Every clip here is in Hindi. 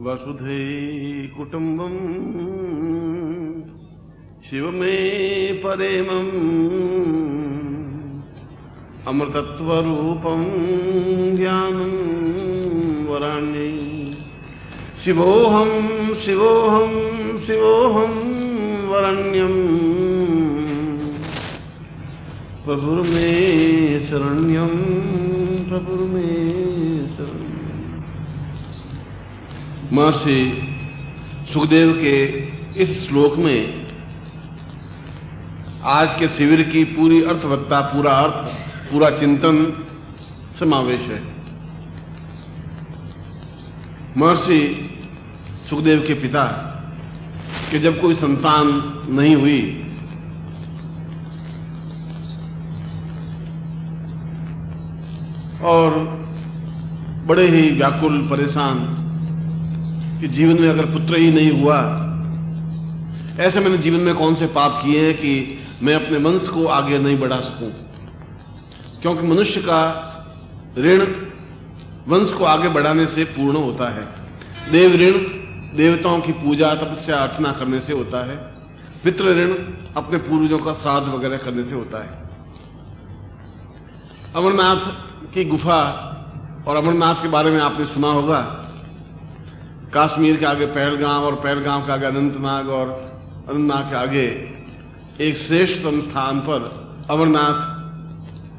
वसुधैकुटुम्बं शिवमे परेमं अमृतत्वरूपं ज्ञानं वराण्यै शिवोऽहं शिवोऽहं शिवोऽहं वरण्यं प्रभुर्मे शरण्यं प्रभुर्मे शरण्यं। महर्षि सुखदेव के इस श्लोक में आज के शिविर की पूरी अर्थवत्ता, पूरा अर्थ, पूरा चिंतन समावेश है। महर्षि सुखदेव के पिता कि जब कोई संतान नहीं हुई और बड़े ही व्याकुल परेशान कि जीवन में अगर पुत्र ही नहीं हुआ, ऐसे मैंने जीवन में कौन से पाप किए हैं कि मैं अपने वंश को आगे नहीं बढ़ा सकूं। क्योंकि मनुष्य का ऋण वंश को आगे बढ़ाने से पूर्ण होता है। देव ऋण देवताओं की पूजा तपस्या अर्चना करने से होता है। पितृ ऋण अपने पूर्वजों का श्राद्ध वगैरह करने से होता है। अमरनाथ की गुफा और अमरनाथ के बारे में आपने सुना होगा। कश्मीर के आगे पहलगाम और पहलगाम के आगे अनंतनाग और अनंतनाग के आगे एक श्रेष्ठतम स्थान पर अमरनाथ,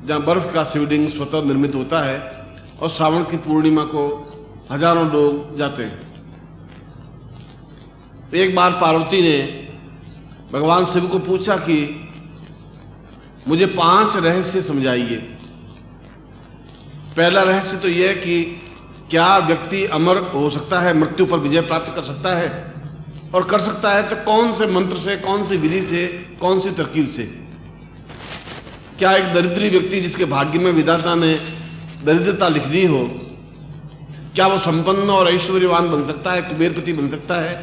जहां बर्फ का शिवलिंग स्वतः निर्मित होता है और श्रावण की पूर्णिमा को हजारों लोग जाते हैं। एक बार पार्वती ने भगवान शिव को पूछा कि मुझे 5 रहस्य समझाइए। पहला रहस्य तो यह कि क्या व्यक्ति अमर हो सकता है, मृत्यु पर विजय प्राप्त कर सकता है, और कर सकता है तो कौन से मंत्र से, कौन सी विधि से, कौन सी तरकीब से। क्या एक दरिद्री व्यक्ति जिसके भाग्य में विधाता ने दरिद्रता लिख दी हो, क्या वो संपन्न और ऐश्वर्यवान बन सकता है, कुबेरपति बन सकता है?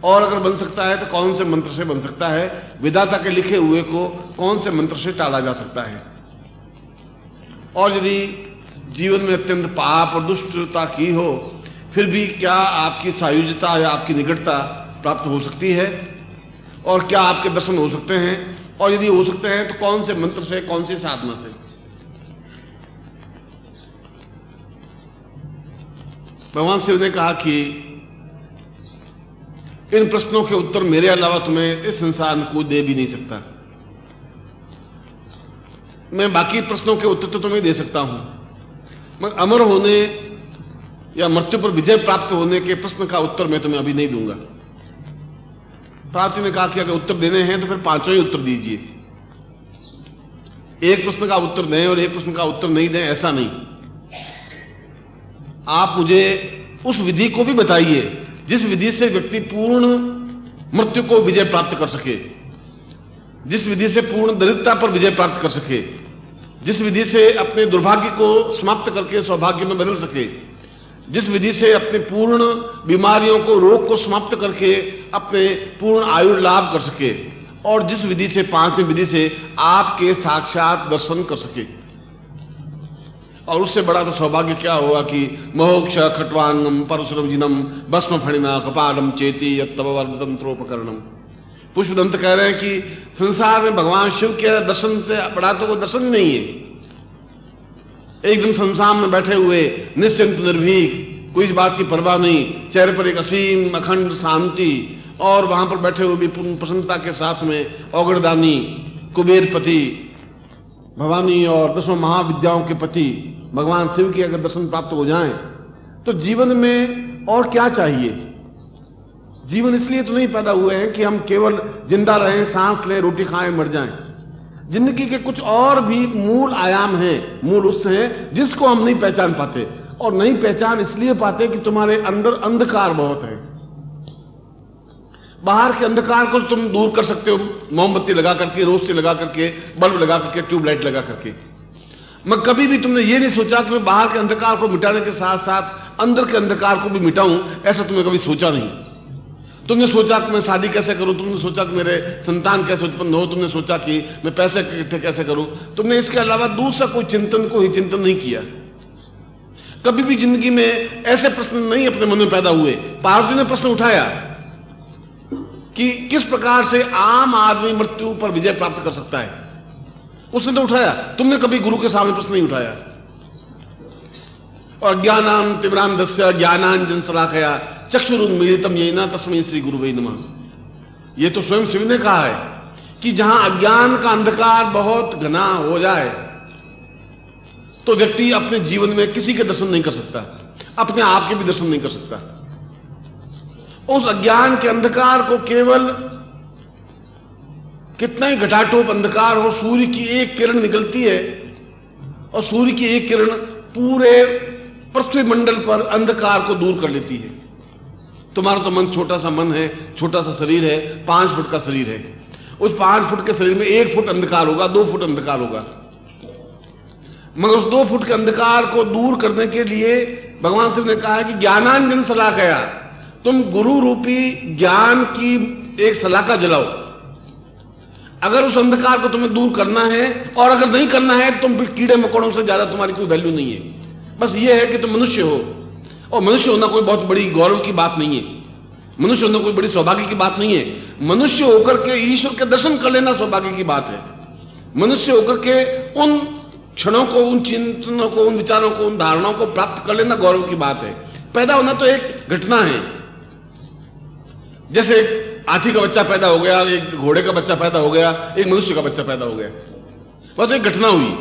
और अगर बन सकता है तो कौन से मंत्र से बन सकता है? विधाता के लिखे हुए को कौन से मंत्र से टाला जा सकता है? और यदि जीवन में अत्यंत पाप और दुष्टता की हो, फिर भी क्या आपकी सायुज्यता या आपकी निकटता प्राप्त हो सकती है? और क्या आपके दर्शन हो सकते हैं? और यदि हो सकते हैं तो कौन से मंत्र से, कौन सी साधना से? भगवान शिव ने कहा कि इन प्रश्नों के उत्तर मेरे अलावा तुम्हें इस संसार में कोई दे भी नहीं सकता। मैं बाकी प्रश्नों के उत्तर तो तुम्हें दे सकता हूं, मगर अमर होने या मृत्यु पर विजय प्राप्त होने के प्रश्न का उत्तर मैं तुम्हें अभी नहीं दूंगा। पार्वती ने कहा कि अगर उत्तर देने हैं तो फिर 5 ही उत्तर दीजिए। एक प्रश्न का उत्तर दें और एक प्रश्न का उत्तर नहीं दें, ऐसा नहीं। आप मुझे उस विधि को भी बताइए जिस विधि से व्यक्ति पूर्ण मृत्यु को विजय प्राप्त कर सके, जिस विधि से पूर्ण दरिद्रता पर विजय प्राप्त कर सके, जिस विधि से अपने दुर्भाग्य को समाप्त करके सौभाग्य में बदल सके, जिस विधि से अपने पूर्ण बीमारियों को, रोग को समाप्त करके अपने पूर्ण आयु लाभ कर सके, और जिस विधि से, 5वीं विधि से आपके साक्षात दर्शन कर सके। और उससे बड़ा तो सौभाग्य क्या होगा कि मोक्ष खट्वांगम परशुरजिनम भस्म फणिना कपालम चेती यत्तव वर्धतंत्रोपकरणम। पुष्पदंत कह रहे हैं कि संसार में भगवान शिव के दर्शन से बड़ा तो कोई दर्शन नहीं है। एकदम संसार में बैठे हुए निश्चिंत निर्भीक, कोई इस बात की परवाह नहीं, चेहरे पर एक असीम अखंड शांति, और वहां पर बैठे हुए भी पूर्ण प्रसन्नता के साथ में औगड़दानी, कुबेरपति, भवानी और 10 महाविद्याओं के पति भगवान शिव के अगर दर्शन प्राप्त हो जाएं तो जीवन में और क्या चाहिए? जीवन इसलिए तो नहीं पैदा हुए हैं कि हम केवल जिंदा रहें, सांस लें, रोटी खाएं, मर जाएं। जिंदगी के कुछ और भी मूल आयाम हैं, मूल उत्स हैं, जिसको हम नहीं पहचान पाते। और नहीं पहचान इसलिए पाते कि तुम्हारे अंदर अंधकार बहुत है। बाहर के अंधकार को तुम दूर कर सकते हो मोमबत्ती लगा करके, रोशनी लगा करके, बल्ब लगा करके, ट्यूबलाइट लगा करके। मगर कभी भी तुमने ये नहीं सोचा कि मैं बाहर के अंधकार को मिटाने के साथ साथ अंदर के अंधकार को भी मिटाऊं। ऐसा तुमने कभी सोचा नहीं। तुमने सोचा कि मैं शादी कैसे करूं, तुमने सोचा कि मेरे संतान कैसे उत्पन्न हो, तुमने सोचा कि मैं पैसे इकट्ठे कैसे करूं। तुमने इसके अलावा दूसरा कोई चिंतन को ही चिंतन नहीं किया। कभी भी जिंदगी में ऐसे प्रश्न नहीं अपने मन में पैदा हुए। पार्वती ने प्रश्न उठाया कि किस प्रकार से आम आदमी मृत्यु पर विजय प्राप्त कर सकता है, उसने तो उठाया। तुमने कभी गुरु के सामने प्रश्न नहीं उठाया। और ज्ञानाम तिमिरांधस्य ज्ञानांजन शलाकया चक्षुरुन्मीलितम येन तस्मै श्री गुरुवे नमः। ये तो स्वयं शिव ने कहा है कि जहां अज्ञान का अंधकार बहुत घना हो जाए तो व्यक्ति अपने जीवन में किसी के दर्शन नहीं कर सकता, अपने आप के भी दर्शन नहीं कर सकता। उस अज्ञान के अंधकार को केवल कितना ही घटाटोप अंधकार हो, सूर्य की एक किरण निकलती है और सूर्य की एक किरण पूरे पृथ्वी मंडल पर अंधकार को दूर कर लेती है। तुम्हारा तो मन छोटा सा मन है, छोटा सा शरीर है, 5 फुट का शरीर है। उस 5 फुट के शरीर में 1 फुट अंधकार होगा, 2 फुट अंधकार होगा। मगर उस 2 फुट के अंधकार को दूर करने के लिए भगवान शिव ने कहा है कि ज्ञानांजन शलाकया, तुम गुरु रूपी ज्ञान की एक शलाका जलाओ। अगर उस अंधकार को तुम्हें दूर करना है, और अगर नहीं करना है तुम फिर कीड़े मकोड़ों से ज्यादा तुम्हारी कोई वैल्यू नहीं है। बस ये है कि तुम मनुष्य हो, और मनुष्य होना कोई बहुत बड़ी गौरव की बात नहीं है, मनुष्य होना कोई बड़ी सौभाग्य की बात नहीं है। मनुष्य होकर के ईश्वर के दर्शन कर लेना सौभाग्य की बात है। मनुष्य होकर के उन क्षणों को, उन चिंतनों को, उन विचारों को, उन धारणाओं को प्राप्त कर लेना गौरव की बात है। पैदा होना तो एक घटना है। जैसे एक हाथी का बच्चा पैदा हो गया, एक घोड़े का बच्चा पैदा हो गया, एक मनुष्य का बच्चा पैदा हो गया, वह तो एक घटना हुई।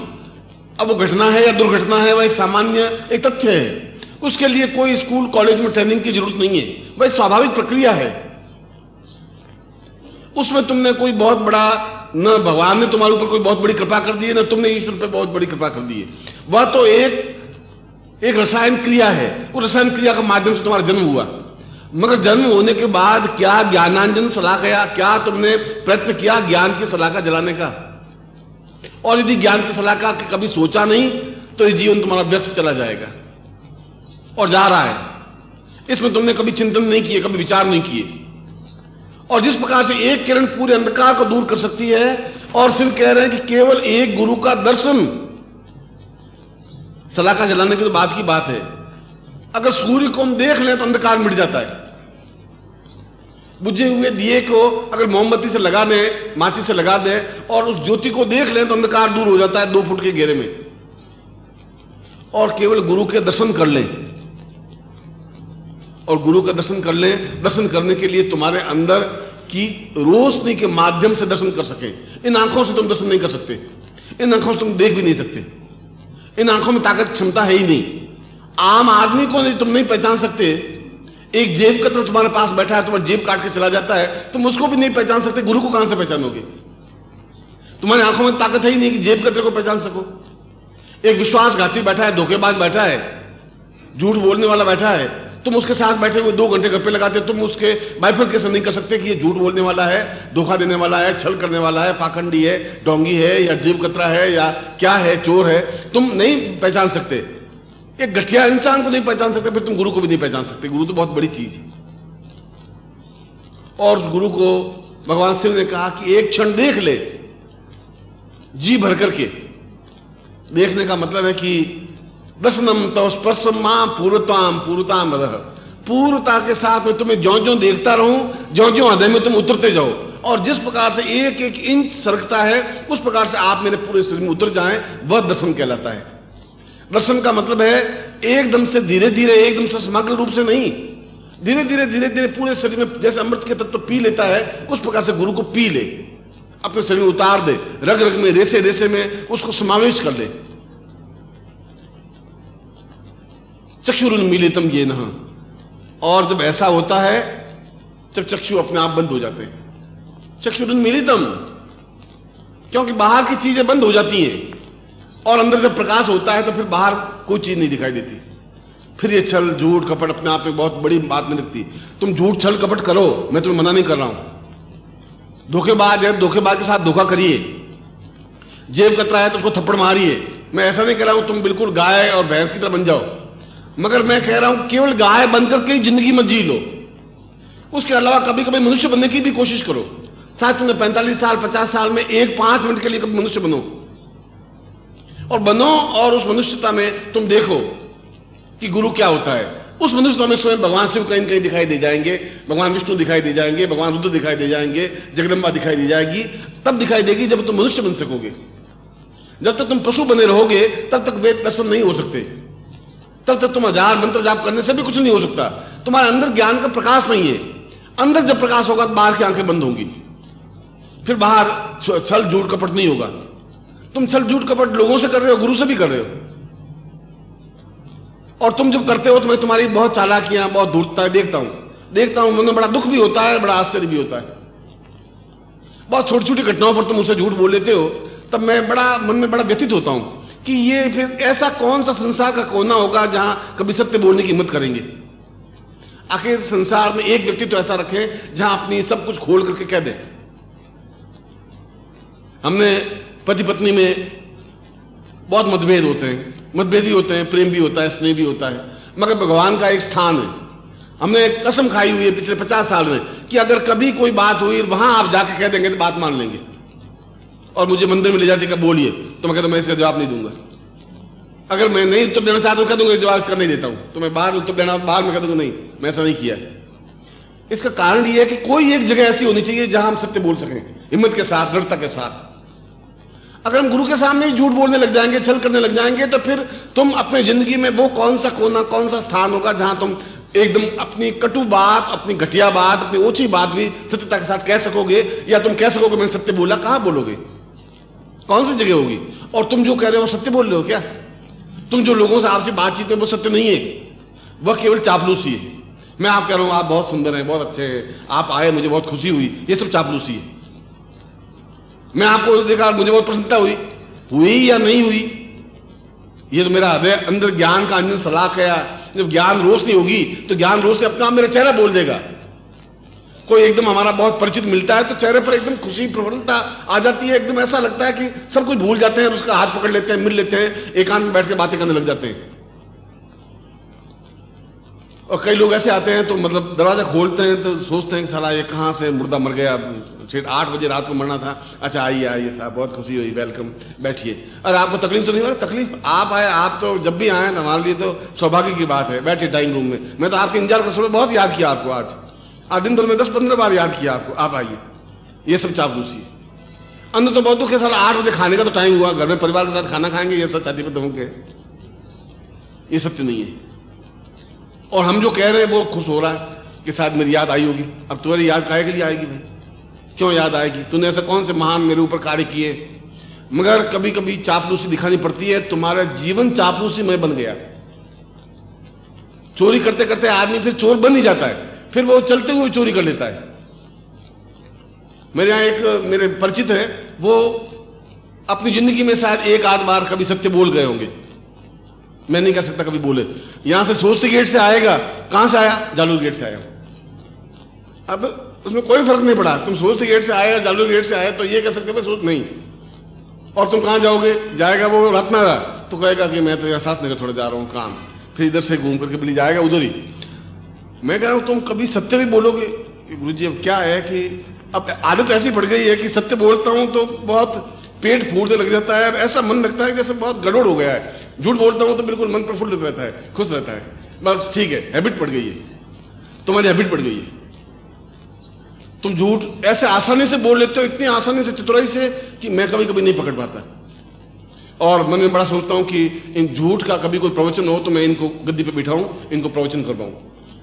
अब वो घटना है या दुर्घटना है, वह एक सामान्य एक तथ्य है। उसके लिए कोई स्कूल कॉलेज में ट्रेनिंग की जरूरत नहीं है, वह एक स्वाभाविक प्रक्रिया है। उसमें तुमने कोई बहुत बड़ा, न भगवान ने तुम्हारे ऊपर कोई बहुत बड़ी कृपा कर दी है, न तुमने ईश्वर पर बहुत बड़ी कृपा कर दी है। वह तो एक रसायन क्रिया है। उस रसायन क्रिया के माध्यम से तुम्हारा जन्म हुआ। मगर जन्म होने के बाद क्या ज्ञानांजन शलाकया, क्या तुमने प्रयत्न किया ज्ञान की शलाका जलाने का? और यदि ज्ञान की शलाका कभी सोचा नहीं तो ये जीवन तुम्हारा व्यर्थ चला जाएगा, और जा रहा है। इसमें तुमने कभी चिंतन नहीं किए, कभी विचार नहीं किए। और जिस प्रकार से एक किरण पूरे अंधकार को दूर कर सकती है, और सिर्फ कह रहे हैं कि केवल एक गुरु का दर्शन शलाका जलाने की तो बात की बात है। अगर सूर्य को हम देख लें तो अंधकार मिट जाता है। बुझे हुए दिए को अगर मोमबत्ती से लगा दें, माचिस से लगा दें, और उस ज्योति को देख लें तो अंधकार दूर हो जाता है 2 फुट के घेरे में। और केवल गुरु के दर्शन कर लें, और गुरु का दर्शन कर लें। दर्शन करने के लिए तुम्हारे अंदर की रोशनी के माध्यम से दर्शन कर सके। इन आंखों से तुम दर्शन नहीं कर सकते, इन आंखों से तुम देख भी नहीं सकते, इन आंखों में ताकत क्षमता है ही नहीं। आम आदमी को नहीं, तुम नहीं पहचान सकते। एक जेब कतरा तुम्हारे पास बैठा है, तुम्हारी जेब काट के चला जाता है, तुम उसको भी नहीं पहचान सकते, गुरु को कहां से पहचानोगे? तुम्हारी आंखों में ताकत है ही नहीं कि जेब कतरे को पहचान सको। एक विश्वासघाती बैठा है, धोखेबाज बैठा है, झूठ बोलने वाला बैठा है, तुम उसके साथ बैठे हुए 2 घंटे गप्पे लगाते, तुम उसके बाइफरकेशन नहीं कर सकते कि ये झूठ बोलने वाला है, धोखा देने वाला है, छल करने वाला है, पाखंडी है, डोंगी है, या जेब कतरा है, या क्या है, चोर है। तुम नहीं पहचान सकते। एक गठिया इंसान को नहीं पहचान सकते, फिर तुम गुरु को भी नहीं पहचान सकते। गुरु तो बहुत बड़ी चीज है। और उस गुरु को भगवान शिव ने कहा कि एक क्षण देख ले, जी भर करके। देखने का मतलब है कि दर्शनम तो स्पर्शम मां पूर्वताम पूर्वताम वदह, पूर्वता के साथ में तुम्हें ज्यों ज्यों देखता रहूं, ज्यों ज्यों हृदय में तुम उतरते जाओ। और जिस प्रकार से 1-1 इंच सरकता है, उस प्रकार से आप मेरे पूरे शरीर में उतर जाएं, वह दर्शन कहलाता है। दर्शन का मतलब है एकदम से धीरे धीरे, एकदम से समग्र रूप से नहीं, धीरे धीरे पूरे शरीर में जैसे अमृत के तत्व पी लेता है, उस प्रकार से गुरु को पी ले, अपने शरीर में उतार दे, रग रग में, रेसे रेसे में उसको समावेश कर ले। चक्षुरुन्मीलितम येन, और जब ऐसा होता है, जब चक्षु अपने आप बंद हो जाते हैं। चक्षुरुन्मीलितम, क्योंकि बाहर की चीजें बंद हो जाती हैं, और अंदर जब प्रकाश होता है तो फिर बाहर कोई चीज नहीं दिखाई देती। फिर ये छल झूठ कपट अपने आप में बहुत बड़ी बात नहीं लगती। तुम झूठ छल कपट करो, मैं तुम्हें मना नहीं कर रहा हूं। धोखेबाज है, धोखेबाज के साथ धोखा करिए। जेब कतरा है तो उसको थप्पड़ मारिए। मैं ऐसा नहीं कह रहा हूं तुम बिल्कुल गाय और भैंस की तरह बन जाओ, मगर मैं कह रहा हूं केवल गाय बनकर के जिंदगी मत जी लो। उसके अलावा कभी कभी मनुष्य बनने की भी कोशिश करो। शायद तुमने 45 साल 50 साल में 5 मिनट के लिए कभी मनुष्य बनो, और बनो, और उस मनुष्यता में तुम देखो कि गुरु क्या होता है। उस मनुष्य तो हमें स्वयं भगवान शिव कहीं कहीं दिखाई दे जाएंगे, भगवान विष्णु दिखाई दे जाएंगे, भगवान रुद्र दिखाई दे जाएंगे, जगदम्बा दिखाई दे जाएगी। तब दिखाई देगी जब तुम मनुष्य बन सकोगे। जब तक तुम पशु बने रहोगे तब तक वेद दर्शन नहीं हो सकते, तब तक तुम हजार मंत्र जाप करने से भी कुछ नहीं हो सकता। तुम्हारे अंदर ज्ञान का प्रकाश नहीं है। अंदर जब प्रकाश होगा तो बाहर की आंखें बंद होंगी, फिर बाहर छल झूठ कपट नहीं होगा। तुम छल झूठ कपट लोगों से कर रहे हो, गुरु से भी कर रहे हो। और तुम जब करते हो तो मैं तुम्हारी बहुत चालाकियां, बहुत दूरता देखता हूं, मन में बड़ा दुख भी होता है, बड़ा आश्चर्य भी होता है। बहुत छोटी छोटी घटनाओं पर तुम मुझसे झूठ बोल लेते हो, तब मैं मन में बड़ा व्यथित होता हूं कि ये फिर ऐसा कौन सा संसार का कोना होगा जहां कभी सत्य बोलने की हिम्मत करेंगे। आखिर संसार में एक व्यक्ति तो ऐसा रखे जहां अपनी सब कुछ खोल करके कह दे। हमने पति पत्नी में बहुत मतभेद होते हैं, मतभेद भी होते हैं, प्रेम भी होता है, स्नेह भी होता है, मगर भगवान का एक स्थान है। हमने कसम खाई हुई है पिछले 50 साल में कि अगर कभी कोई बात हुई वहां आप जाके कह देंगे तो बात मान लेंगे। और मुझे मंदिर में ले जाते कि बोलिए, तो मैं कहता मैं इसका जवाब नहीं दूंगा। अगर मैं नहीं उत्तर देना चाहता हूं कह दूंगा जवाब इसका नहीं देता हूं, तो मैं बाहर उत्तर देना, बाहर में कह दूंगा नहीं मैं ऐसा नहीं किया। इसका कारण यह है कि कोई एक जगह ऐसी होनी चाहिए जहां हम सत्य बोल सकें, हिम्मत के साथ, दृढ़ता के साथ। अगर हम गुरु के सामने भी झूठ बोलने लग जाएंगे, छल करने लग जाएंगे, तो फिर तुम अपनी जिंदगी में वो कौन सा कोना, कौन सा स्थान होगा जहां तुम एकदम अपनी कटु बात, अपनी घटिया बात, अपनी ओछी बात भी सत्यता के साथ कह सकोगे, या तुम कह सकोगे मैंने सत्य बोला। कहां बोलोगे, कौन सी जगह होगी? और तुम जो कह रहे हो सत्य बोल रहे हो क्या? तुम जो लोगों से आपसे बातचीत में वो सत्य नहीं है, वह केवल चापलूसी है। मैं आप कह रहा हूं आप बहुत सुंदर हैं, बहुत अच्छे हैं, आप आए मुझे बहुत खुशी हुई, ये सब चापलूसी है। मैं आपको देखा मुझे बहुत प्रसन्नता हुई या नहीं हुई, ये तो मेरा हृदय अंदर ज्ञान का अंजन सलाख है। जब ज्ञान रोशनी होगी तो ज्ञान रोशनी अपना मेरा चेहरा बोल देगा। कोई एकदम हमारा बहुत परिचित मिलता है तो चेहरे पर एकदम खुशी प्रफुल्लता आ जाती है, एकदम ऐसा लगता है कि सब कुछ भूल जाते हैं, उसका हाथ पकड़ लेते हैं, मिल लेते हैं, एकांत में बैठ के बातें करने लग जाते हैं। और कई लोग ऐसे आते हैं तो मतलब दरवाजा खोलते हैं तो सोचते हैं कि साला ये कहां से मुर्दा मर गया, फिर 8 बजे रात को मरना था। अच्छा आइए आइए साहब, बहुत खुशी हुई, वेलकम, बैठिए। अरे आपको तकलीफ तो नहीं हो रही? तकलीफ आप आए, आप तो जब भी आए हमारे लिए तो सौभाग्य की बात है। बैठिए ड्राइंग रूम में, मैं तो आपके इंतजार का सुबह बहुत याद किया आपको, आज दिन भर में 10-15 बार याद किया आपको, आप आइए। ये सब चापलूसी है। अंदर तो बहुत दुख है, साला 8 बजे खाने का तो टाइम हुआ, घर में परिवार के साथ खाना खाएंगे, ये सब छाती पर दम के, ये सत्य नहीं है। और हम जो कह रहे हैं वो खुश हो रहा है कि शायद मेरी याद आई होगी। अब तुम्हारी याद काहे के लिए आएगी भाई? क्यों याद आएगी? तूने ऐसे कौन से महान मेरे ऊपर कार्य किए? मगर कभी कभी चापलूसी दिखानी पड़ती है। तुम्हारा जीवन चापलूसी में बन गया। चोरी करते करते आदमी फिर चोर बन ही जाता है, फिर वो चलते हुए चोरी कर लेता है। मेरे यहां एक मेरे परिचित है, वो अपनी जिंदगी में शायद 1-8 बार कभी सत्य बोल गए होंगे, मैं नहीं कह सकता कभी बोले। यहां से सोचते गेट से आएगा, कहां से आया? जालूर गेट से आया। अब उसमें कोई फर्क नहीं पड़ा, तुम सोचते गेट से आए, जालूर गेट से आए, तो ये कह सकते सोच नहीं। और तुम कहां जाओगे? जाएगा वो रत्नारा, तो कहेगा कि मैं तो यहां शासनगर थोड़ा जा रहा हूं काम, फिर इधर से घूम करके बोली जाएगा उधर ही। मैं कह रहा हूं तुम कभी सत्य भी बोलोगे? गुरु जी अब क्या है कि अब आदत ऐसी पड़ गई है कि सत्य बोलता हूं तो बहुत पेट फूटने लग जाता है, ऐसा मन लगता है जैसे बहुत गड़बड़ हो गया है। झूठ बोलता हूं तो बिल्कुल मन प्रफुल्लित रहता है, खुश रहता है। बस ठीक है, हैबिट पड़ गई है, तुम्हारी हैबिट पड़ गई है। तुम झूठ ऐसे आसानी से बोल लेते हो, इतनी आसानी से, चतुराई से, कि मैं कभी कभी नहीं पकड़ पाता। और मन में बड़ा सोचता हूं कि इन झूठ का कभी कोई प्रवचन हो तो मैं इनको गद्दी पे बिठाऊं, इनको प्रवचन कर पाऊं,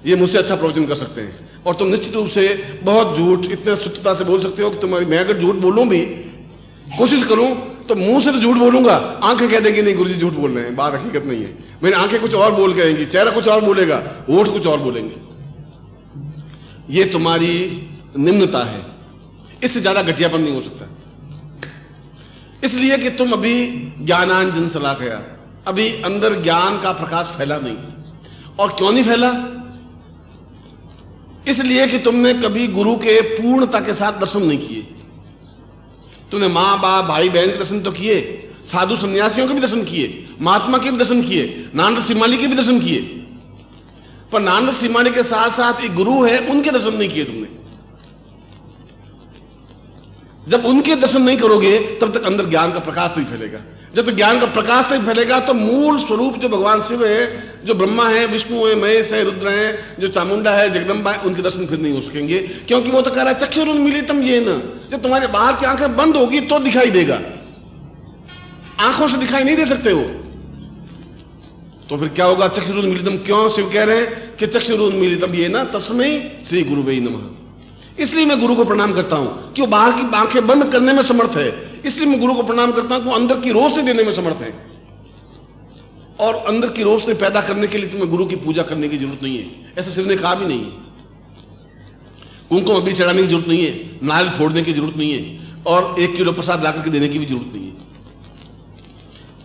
ये मुझसे अच्छा प्रवचन कर सकते हैं। और तुम निश्चित रूप से बहुत झूठ इतने शुद्धता से बोल सकते हो कि तुम्हारी, मैं अगर झूठ बोलूं भी, कोशिश करूं तो मुंह से तो झूठ बोलूंगा, आंखें कह देंगी नहीं गुरुजी झूठ बोल रहे हैं, बात हकीकत नहीं है। मेरी आंखें कुछ और बोल कहेंगी, चेहरा कुछ और बोलेगा, होठ कुछ और बोलेंगे। ये तुम्हारी निम्नता है, इससे ज्यादा घटियापन नहीं हो सकता। इसलिए कि तुम अभी ज्ञानांजन सला गया, अभी अंदर ज्ञान का प्रकाश फैला नहीं। और क्यों नहीं फैला? इसलिए कि तुमने कभी गुरु के पूर्णता के साथ दर्शन नहीं किए। तुमने मां बाप भाई बहन के दर्शन तो किए, साधु सन्यासियों के भी दर्शन किए, महात्मा के भी दर्शन किए, नानद सिमाली के भी दर्शन किए, पर नानद सिमाली के साथ साथ एक गुरु है, उनके दर्शन नहीं किए तुमने। जब उनके दर्शन नहीं करोगे तब तक अंदर ज्ञान का प्रकाश नहीं फैलेगा। जब तक ज्ञान का प्रकाश नहीं फैलेगा तो मूल स्वरूप जो भगवान शिव है, जो ब्रह्मा है, विष्णु है, महेश है, रुद्र है, जो चामुंडा है, जगदम्बा है, उनके दर्शन फिर नहीं हो सकेंगे, क्योंकि वो तो कह रहा है चक्षुरुन्मीलितम येन, जब तुम्हारे बाहर की आंखें बंद होगी तो दिखाई देगा, आंखों से दिखाई नहीं दे सकते हो। तो फिर क्या होगा? चक्षुरुन्मीलितम, क्यों शिव कह रहे हैं कि चक्षुरुन्मीलितम येन तस्मै श्री गुरुवे नमः। इसलिए मैं गुरु को प्रणाम करता हूं कि वो बाहर की आंखें बंद करने में समर्थ है, इसलिए मैं गुरु को प्रणाम करता हूं कि वो अंदर की रोशनी देने में समर्थ है। और अंदर की रोशनी पैदा करने के लिए तुम्हें गुरु की पूजा करने की जरूरत नहीं है, ऐसा शिव ने कहा भी नहीं है। कुमकुम अभी चढ़ाने की जरूरत नहीं है, नारियल फोड़ने की जरूरत नहीं है, और 1 किलो प्रसाद लाकर के देने की भी जरूरत नहीं है।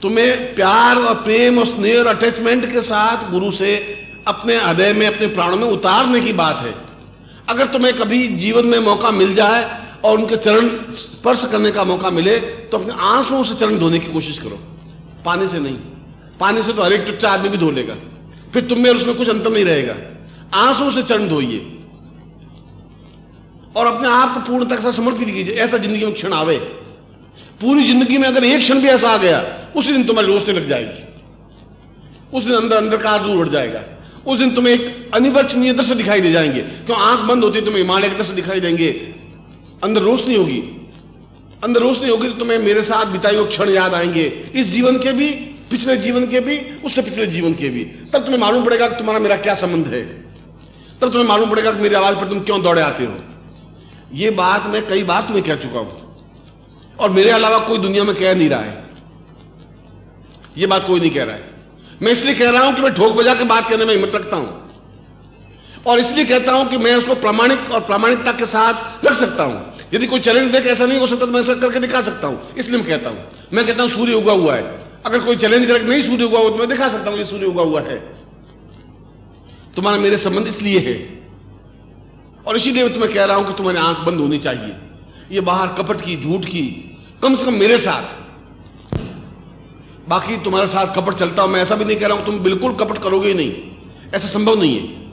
तुम्हें प्यार और प्रेम और स्नेह और अटैचमेंट के साथ गुरु से अपने हृदय में, अपने प्राणों में उतारने की बात है। अगर तुम्हें कभी जीवन में मौका मिल जाए और उनके चरण स्पर्श करने का मौका मिले तो अपने आंसुओं से चरण धोने की कोशिश करो, पानी से नहीं। पानी से तो हर एक टुच्चा आदमी भी धो लेगा, फिर तुम में और उसमें कुछ अंतर नहीं रहेगा। आंसुओं से चरण धोइए और अपने आप को पूर्ण तक से समर्पित कीजिए। ऐसा जिंदगी में क्षण आवे, पूरी जिंदगी में अगर एक क्षण भी ऐसा आ गया, उसी दिन तुम्हारी रोशनी लग जाएगी, उस दिन अंदर अंधकार दूर हट जाएगा, उस दिन तुम्हें एक अनिवर्चनीय दृश्य दिखाई दे जाएंगे। क्यों? आंख बंद होती है तुम्हें हिमालय के दृश्य दिखाई देंगे, अंदर रोशनी होगी, अंदर रोशनी होगी तो तुम्हें मेरे साथ बिताए हुए क्षण याद आएंगे, इस जीवन के भी, पिछले जीवन के भी, उससे पिछले जीवन के भी। तब तुम्हें मालूम पड़ेगा कि तुम्हारा मेरा क्या संबंध है, तब तुम्हें मालूम पड़ेगा कि मेरी आवाज पर तुम क्यों दौड़े आते हो। यह बात मैं कई बार तुम्हें कह चुका हूं और मेरे अलावा कोई दुनिया में कह नहीं रहा है, यह बात कोई नहीं कह रहा है। मैं इसलिए कह रहा हूं कि मैं ठोक बजा के बात करने में हिम्मत रखता हूं, और इसलिए कहता हूं कि मैं उसको प्रामाणिक और प्रामाणिकता के साथ रख सकता हूं। यदि कोई चैलेंज देख ऐसा नहीं हो सकता तो मैं ऐसा करके दिखा सकता हूं, इसलिए मैं कहता हूं सूर्य उगा हुआ है। अगर कोई चैलेंज करके नहीं सूर्य उगा हुआ तो मैं दिखा सकता हूं ये सूर्य उगा हुआ है। तुम्हारा मेरे संबंध इसलिए है, और इसीलिए मैं तुम्हें कह रहा हूं कि तुम्हारी आंख बंद होनी चाहिए। ये बाहर कपट की, झूठ की, कम से कम मेरे साथ। बाकी तुम्हारे साथ कपट चलता हो, मैं ऐसा भी नहीं कह रहा हूं तुम बिल्कुल कपट करोगे ही नहीं, ऐसा संभव नहीं है।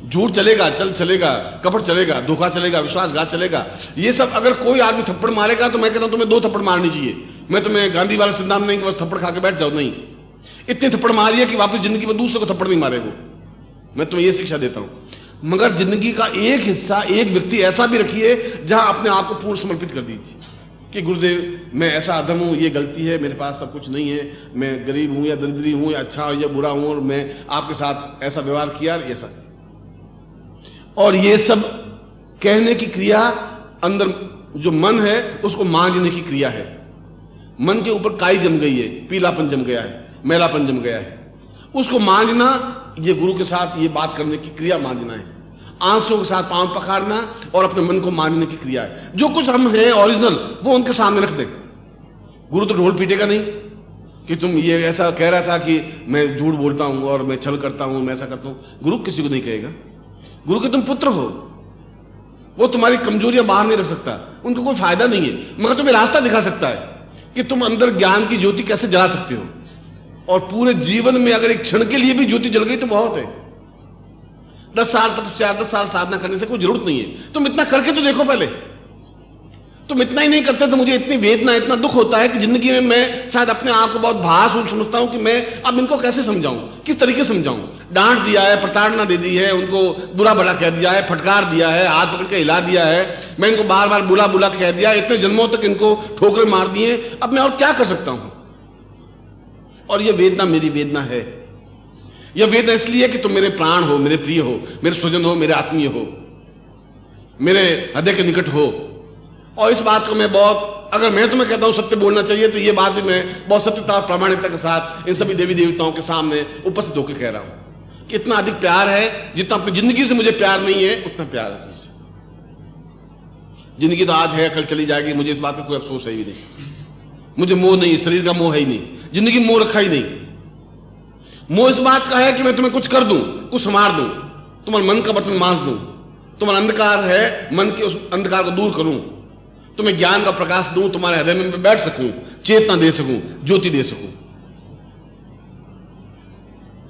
झूठ चलेगा, चलेगा, कपट चलेगा, धोखा चलेगा, विश्वासघात चलेगा। ये सब अगर कोई आदमी थप्पड़ मारेगा तो मैं कहता हूं तुम्हें 2 थप्पड़ मारनी चाहिए। मैं तुम्हें गांधी वाला सिद्धांत नहीं कि बस थप्पड़ खा के बैठ जाओ, नहीं, इतने थप्पड़ मारिए कि वापस जिंदगी में दूसरे को थप्पड़ नहीं मारेगा। मैं तुम्हें यह शिक्षा देता हूं। मगर जिंदगी का एक हिस्सा, एक व्यक्ति ऐसा भी रखिए जहां अपने आप को पूर्ण समर्पित कर दीजिए कि गुरुदेव मैं ऐसा अधम हूं, ये गलती है, मेरे पास सब कुछ नहीं है, मैं गरीब हूं या दरिद्री हूं या अच्छा या बुरा हूं, और मैं आपके साथ ऐसा व्यवहार किया, ये सब। और ये सब कहने की क्रिया अंदर जो मन है उसको मांझने की क्रिया है। मन के ऊपर काई जम गई है, पीलापन जम गया है, मैलापन जम गया है, उसको मांझना, ये गुरु के साथ ये बात करने की क्रिया मांझना है। आंसुओं के साथ पांव पखाड़ना और अपने मन को मांझने की क्रिया है। जो कुछ हम हैं ओरिजिनल वो उनके सामने रख दे। गुरु तो ढोल पीटेगा नहीं कि तुम ये ऐसा कह रहा था कि मैं झूठ बोलता हूं और मैं छल करता हूं, मैं ऐसा करता हूं। गुरु किसी को नहीं कहेगा। गुरु के तुम पुत्र हो, वो तुम्हारी कमजोरियां बाहर नहीं रख सकता, उनको कोई फायदा नहीं है, मगर तुम्हें रास्ता दिखा सकता है कि तुम अंदर ज्ञान की ज्योति कैसे जला सकते हो। और पूरे जीवन में अगर एक क्षण के लिए भी ज्योति जल गई तो बहुत है। 10 साल तपस्या, 10 साल साधना करने से कोई जरूरत नहीं है। तुम इतना करके तो देखो पहले। तुम इतना ही नहीं करते तो मुझे इतनी वेदना, इतना दुख होता है कि जिंदगी में मैं शायद अपने आप को बहुत भासुर समझता हूं कि मैं अब इनको कैसे समझाऊं, किस तरीके समझाऊं। डांट दिया है, प्रताड़ना दे दी है, उनको बुरा भला कह दिया है, फटकार दिया है, हाथ पकड़ के हिला दिया है, मैं इनको बार बार बुला बुला कह दिया, इतने जन्मों तक इनको ठोकरें मार दी हैं, अब मैं और क्या कर सकता हूं। और यह वेदना मेरी वेदना है। यह वेदना इसलिए कि तुम मेरे प्राण हो, मेरे प्रिय हो, मेरे स्वजन हो, मेरे आत्मीय हो, मेरे हृदय के निकट हो। और इस बात को मैं बहुत, अगर मैं तुम्हें कहता हूं सत्य बोलना चाहिए तो यह बात भी मैं बहुत सत्यता और प्रामाणिकता के साथ इन सभी देवी देवताओं के सामने उपस्थित होकर कह रहा हूं कि इतना अधिक प्यार है, जितना अपनी जिंदगी से मुझे प्यार नहीं है उतना प्यार है तुमसे। जिंदगी तो आज है, कल चली जाएगी, मुझे इस बात का कोई अफसोस है ही नहीं। मुझे मोह नहीं, शरीर का मोह है ही नहीं, जिंदगी मोह रखा ही नहीं। मोह इस बात का है कि मैं तुम्हें कुछ कर दूं, कुछ संवार दूं, तुम्हारे मन का बटन मांझ दूं, तुम्हारा अंधकार है, मन के उस अंधकार को दूर करूं, तुम्हें ज्ञान का प्रकाश दूं, तुम्हारे हृदय में बैठ सकूं, चेतना दे सकूं, ज्योति दे सकूं।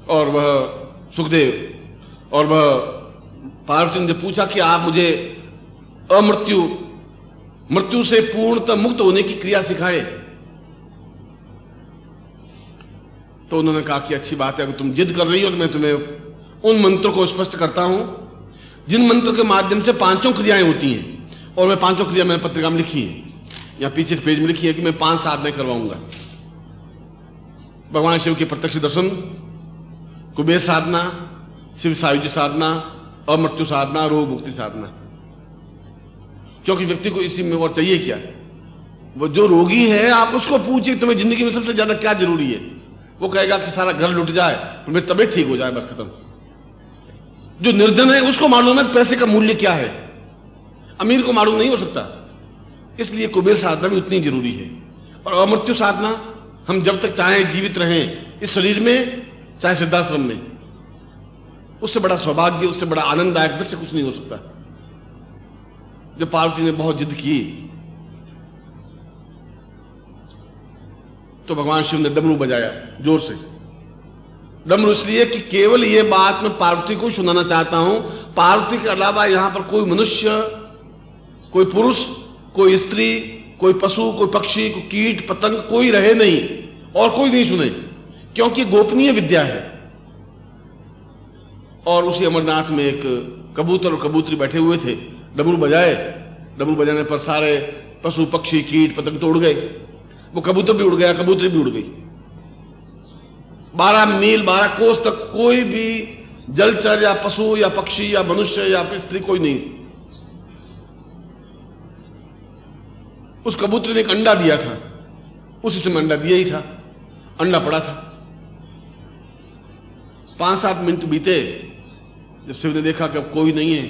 और वह सुखदेव और वह पार्वती ने पूछा कि आप मुझे मृत्यु से पूर्णतः मुक्त होने की क्रिया सिखाए। तो उन्होंने कहा कि अच्छी बात है, अगर तुम जिद कर रही हो तो मैं तुम्हें उन मंत्रों को स्पष्ट करता हूं जिन मंत्र के माध्यम से 5 क्रियाएं होती हैं। और मैं 5 क्रिया मैंने पत्रिका में लिखी है, या पीछे पेज में लिखी है कि मैं 5 साधनाएं करवाऊंगा। भगवान शिव के प्रत्यक्ष दर्शन, कुबेर साधना, शिव सायुज्य साधना, अमृत्यु साधना, रोग मुक्ति साधना। क्योंकि व्यक्ति को इसी में और चाहिए क्या? वो जो रोगी है आप उसको पूछिए तुम्हें जिंदगी में सबसे ज्यादा क्या जरूरी है, वो कहेगा कि सारा घर लुट जाए तो मेरी तबीयत ठीक हो जाए, बस खत्म। जो निर्धन है उसको मालूम है पैसे का मूल्य क्या है, अमीर को मालूम नहीं हो सकता। इसलिए कुबेर साधना भी उतनी जरूरी है। और अमृत्यु साधना, हम जब तक चाहे जीवित रहें इस शरीर में, चाहे सिद्धाश्रम में, उससे बड़ा सौभाग्य, उससे बड़ा आनंददायक दृश्य कुछ नहीं हो सकता। जब पार्वती ने बहुत जिद की तो भगवान शिव ने डमरू बजाया जोर से। डमरू इसलिए कि केवल यह बात मैं पार्वती को सुनाना चाहता हूं, पार्वती के अलावा यहां पर कोई मनुष्य, कोई पुरुष, कोई स्त्री, कोई पशु, कोई पक्षी, कोई कीट पतंग कोई रहे नहीं और कोई नहीं सुने, क्योंकि गोपनीय विद्या है। और उसी अमरनाथ में एक कबूतर और कबूतरी बैठे हुए थे, डमरू बजाए। डमरू बजाने पर सारे पशु पक्षी कीट पतंग तो उड़ गए, वो कबूतर भी उड़ गया, कबूतरी भी उड़ गई। 12 मील 12 कोस तक कोई भी जलचर या पशु या पक्षी या मनुष्य या स्त्री कोई नहीं। उस कबूतरी ने एक अंडा दिया था, उसी समय अंडा दिया ही था, अंडा पड़ा था। 5-7 मिनट बीते, जब शिव ने देखा कि अब कोई नहीं है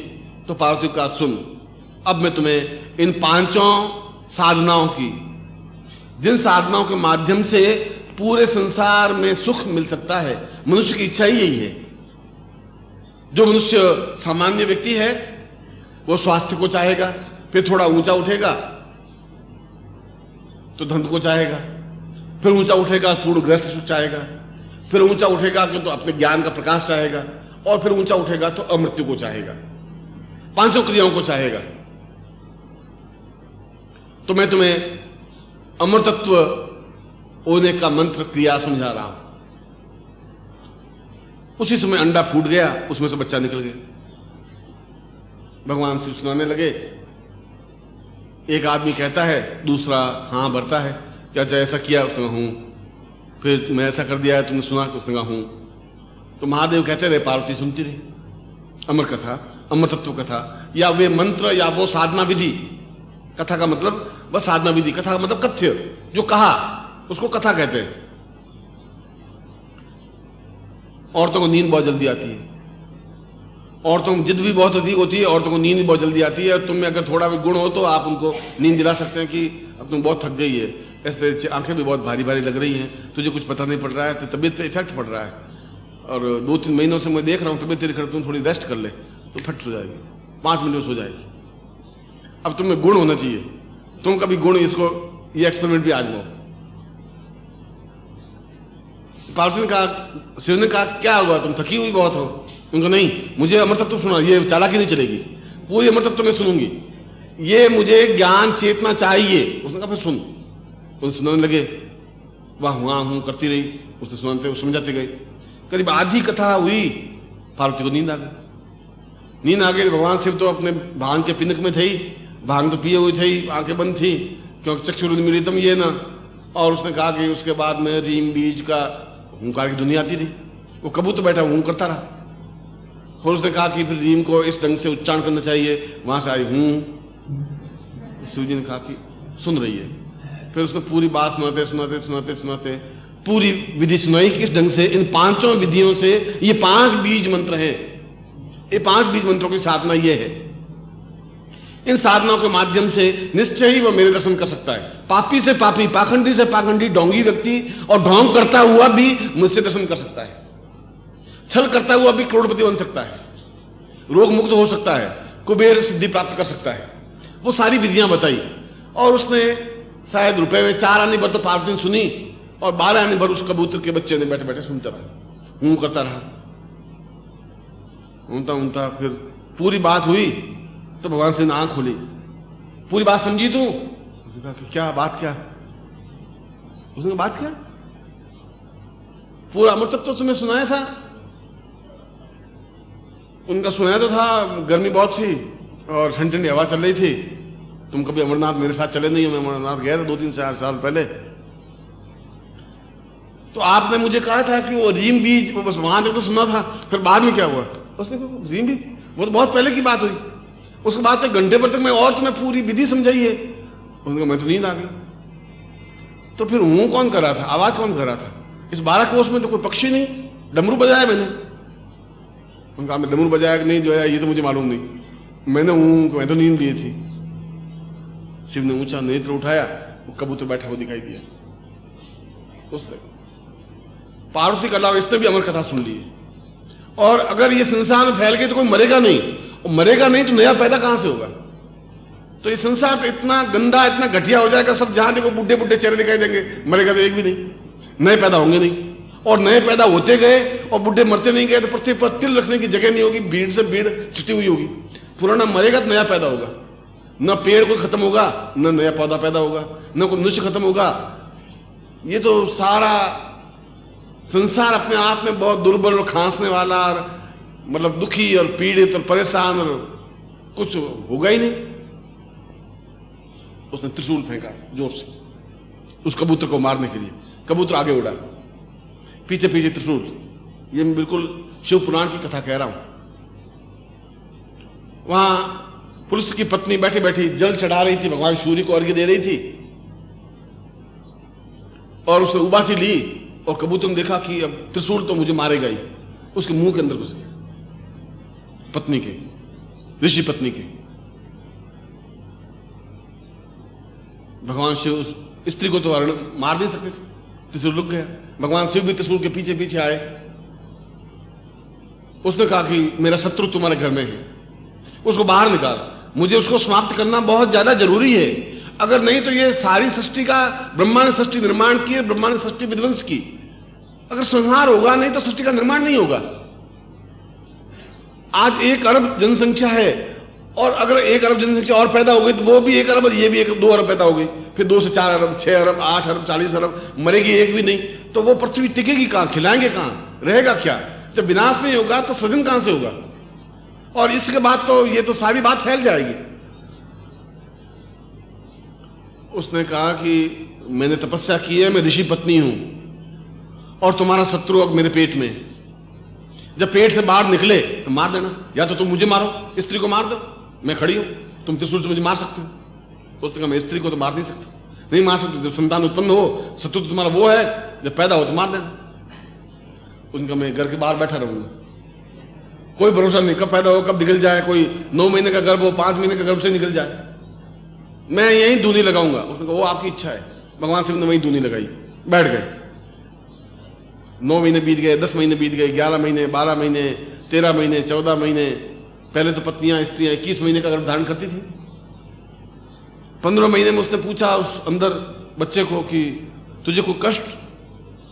तो पार्वती का सुन, अब मैं तुम्हें इन 5 साधनाओं की, जिन साधनाओं के माध्यम से पूरे संसार में सुख मिल सकता है, मनुष्य की इच्छा ही यही है। जो मनुष्य सामान्य व्यक्ति है वो स्वास्थ्य को चाहेगा, फिर थोड़ा ऊंचा उठेगा तो धन को चाहेगा, फिर ऊंचा उठेगा पूर्ण ग्रस्त चाहेगा, फिर ऊंचा उठेगा तो अपने ज्ञान का प्रकाश चाहेगा, और फिर ऊंचा उठेगा तो अमृत्यु को चाहेगा, 5 क्रियाओं को चाहेगा। तो मैं तुम्हें अमृतत्व होने का मंत्र क्रिया समझा रहा हूं। उसी समय अंडा फूट गया, उसमें से बच्चा निकल गया। भगवान शिव सुनाने लगे। एक आदमी कहता है, दूसरा हां भरता है, क्या ऐसा किया? उसने हूं। फिर मैं ऐसा कर दिया है, तुमने सुना? उसने कहा हूं। तो महादेव कहते रहे, पार्वती सुनती रही। अमर कथा, अमर तत्व कथा, या वे मंत्र या वो साधना विधि। कथा का मतलब बस साधना विधि, कथा का मतलब कथ्य, जो कहा उसको कथा कहते हैं। औरतों को नींद बहुत जल्दी आती है, औरतों में जिद भी बहुत अधिक होती है, औरतों को नींद भी बहुत जल्दी आती है। और तुम में अगर थोड़ा भी गुण हो तो आप उनको नींद दिला सकते हैं कि अब तुम बहुत थक गई है, ऐसे आंखें भी बहुत भारी भारी लग रही हैं, तुझे कुछ पता नहीं पड़ रहा है, तो तबीयत पे इफेक्ट पड़ रहा है, और 2-3 महीनों से मैं देख रहा हूं तबीयत तेरी खराब, तुम थोड़ी रेस्ट कर ले तो फट हो जाएगी, 5 मिनट में सो जाएगी। अब तुम्हें गुण होना चाहिए, तुम कभी गुण, इसको ये एक्सपेरिमेंट भी आजमाओ। पार्वती ने कहा, शिव ने कहा क्या हुआ, तुम थकी हुई बहुत हो? उनको नहीं, मुझे अमृतत्व सुना, ये चालाकी नहीं चलेगी, पूरी अमृतत्व मैं सुनूंगी, ये मुझे ज्ञान चेतना चाहिए। उसने कहा फिर सुन। उन सुनाने लगे, वाह वहां हूं करती रही, उसने सुनाते वो समझाते गए। करीब आधी कथा हुई, पार्वती को नींद आ गई। नींद आ गई, भगवान शिव तो अपने भांग के पिनक में थे ही, भांग तो पिए हुए थे ही, आंखें बंद थी, क्योंकि चक्षुरुन्मीलितम ये ना। और उसने कहा कि उसके बाद में रीम बीज का हुंकार की दुनिया आती रही, वो कबूतर बैठा हूं करता रहा। और उसने कहा कि फिर रीम को इस ढंग से उच्चारण करना चाहिए, वहां से आई हूं। शिव जी ने कहा कि सुन रही है। फिर उसने पूरी बात सुनाते सुनाते सुनाते सुनाते पूरी विधि सुनाई, किस ढंग से इन 5 विधियों से, ये 5 बीज मंत्र हैं, ये 5 बीज मंत्रों की साधना ये है। इन साधनाओं के माध्यम से निश्चय ही वह मेरे दर्शन कर सकता है। पापी से पापी, पाखंडी से पाखंडी, ढोंगी व्यक्ति और ढोंग करता हुआ भी मुझसे दर्शन कर सकता है। छल करता हुआ भी करोड़पति बन सकता है, रोग मुक्त हो सकता है, कुबेर सिद्धि प्राप्त कर सकता है। वो सारी विधियां बताई, और उसने शायद रुपए में 4 आने भर तो पार्वती ने सुनी, और 12 आने भर उस कबूतर के बच्चे ने बैठे बैठे सुनता रहा, हूं करता रहा, ऊंता। फिर पूरी बात हुई तो भगवान से आंख खोली, पूरी बात समझी तू? उसने कहा कि क्या बात, क्या? उसने कहा बात क्या? पूरा अमर तत्व तो तुम्हें सुनाया था। उनका सुनाया तो था, गर्मी बहुत थी और ठंडी ठंडी हवा चल रही थी। तुम कभी अमरनाथ मेरे साथ चले नहीं हो, मैं अमरनाथ गया था 2-3 साल पहले। तो आपने मुझे कहा था कि वो रीम बीज, वो बस वहां तक तो सुना था, फिर बाद में क्या हुआ? उसने कहा रीम बीज वो तो बहुत पहले की बात हुई। उसके बाद 1 घंटे पर तक मैं और तुम्हें पूरी विधि समझाई है। उनका मैं तो नींद आ गई। तो फिर हूं कौन कर रहा था, आवाज कौन कर रहा था? इस 12 कोष में तो कोई पक्षी नहीं। डमरू बजाया मैंने। उनका मैं डमरू बजाया कि नहीं जो है ये तो मुझे मालूम नहीं। मैं तो नींद लिए थी। शिव ने ऊंचा नेत्र उठाया, वो कबूतर बैठा हुआ दिखाई दिया। उससे पार्वती के अलावा इसने भी अमर कथा सुन ली है। और अगर ये संसार में फैल गई तो कोई मरेगा नहीं, और मरेगा नहीं तो नया पैदा कहां से होगा? तो ये संसार तो इतना गंदा, इतना घटिया हो जाएगा, सब जहां देखो बुढ़े बुढ़े चेहरे दिखाई देंगे, मरेगा तो एक भी नहीं, नए पैदा होंगे नहीं। और नए पैदा होते गए और बुढ़े मरते नहीं गए तो पृथ्वी पर तिल रखने की जगह नहीं होगी, भीड़ से भीड़ सिटी हुई होगी। पुराना मरेगा तो नया पैदा होगा। न पेड़ कोई खत्म होगा, न नया पौधा पैदा होगा, न कोई मनुष्य खत्म होगा। ये तो सारा संसार अपने आप में बहुत दुर्बल और खांसने वाला और मतलब दुखी और पीड़ित और परेशान और कुछ होगा ही नहीं। उसने त्रिशूल फेंका जोर से उस कबूतर को मारने के लिए। कबूतर आगे उड़ा, पीछे पीछे त्रिशूल। ये मैं बिल्कुल शिव पुराण की कथा कह रहा हूं। वहां पुरुष की पत्नी बैठी बैठी जल चढ़ा रही थी, भगवान सूर्य को अर्घ्य दे रही थी, और उसने उबासी ली और कबूतर ने देखा कि अब त्रिशूल तो मुझे मारेगा ही। उसके मुंह के अंदर घुस गया, पत्नी के, ऋषि पत्नी के। भगवान शिव उस स्त्री को तो मार नहीं सकते, त्रिशूल रुक गया। भगवान शिव भी त्रिशूल के पीछे पीछे आए। उसने कहा कि मेरा शत्रु तुम्हारे घर में है, उसको बाहर निकाल, मुझे उसको समाप्त करना बहुत ज्यादा जरूरी है। अगर नहीं तो ये सारी सृष्टि का, ब्रह्मा ने सृष्टि निर्माण की, ब्रह्मा ने सृष्टि विध्वंस की। अगर संहार होगा नहीं तो सृष्टि का निर्माण नहीं होगा। आज 1 अरब जनसंख्या है, और अगर 1 अरब जनसंख्या और पैदा हो गई तो वो भी 1 अरब, ये भी 2 अरब पैदा हो गई, फिर 2 से 4 अरब, 6 अरब, 8 अरब, 40 अरब, मरेगी एक भी नहीं। तो वो पृथ्वी टिकेगी कहां, खिलाएंगे कहां, रहेगा क्या? जब विनाश नहीं होगा तो सृजन कहां से होगा? और इसके बाद तो ये तो सारी बात फैल जाएगी। उसने कहा कि मैंने तपस्या की है, मैं ऋषि पत्नी हूं, और तुम्हारा शत्रु अब मेरे पेट में। जब पेट से बाहर निकले तो मार देना, या तो तुम मुझे मारो, स्त्री को मार दो, मैं खड़ी हूं, तुम त्रिशूल से मुझे मार सकते हो। उसने कहा मैं स्त्री को तो मार नहीं सकता, नहीं मार सकते। जब संतान उत्पन्न हो, शत्रु तो तुम्हारा वो है, जब पैदा हो तो मार देना। उनका मैं घर के बाहर बैठा रहूंगा, कोई भरोसा नहीं कब पैदा हो, कब निकल जाए। कोई 9 महीने का गर्भ हो, 5 महीने का गर्भ से निकल जाए, मैं यहीं दूनी लगाऊंगा। उसने कहा वो आपकी इच्छा है। भगवान शिव ने वहीं दूनी लगाई, बैठ गए। 9 महीने बीत गए, 10 महीने बीत गए, 11 महीने, 12 महीने, 13 महीने, 14 महीने। पहले तो पत्नियां, स्त्रियां 21 महीने का गर्भ धारण करती थी। 15 महीने में उसने पूछा उस अंदर बच्चे को कि तुझे कोई कष्ट?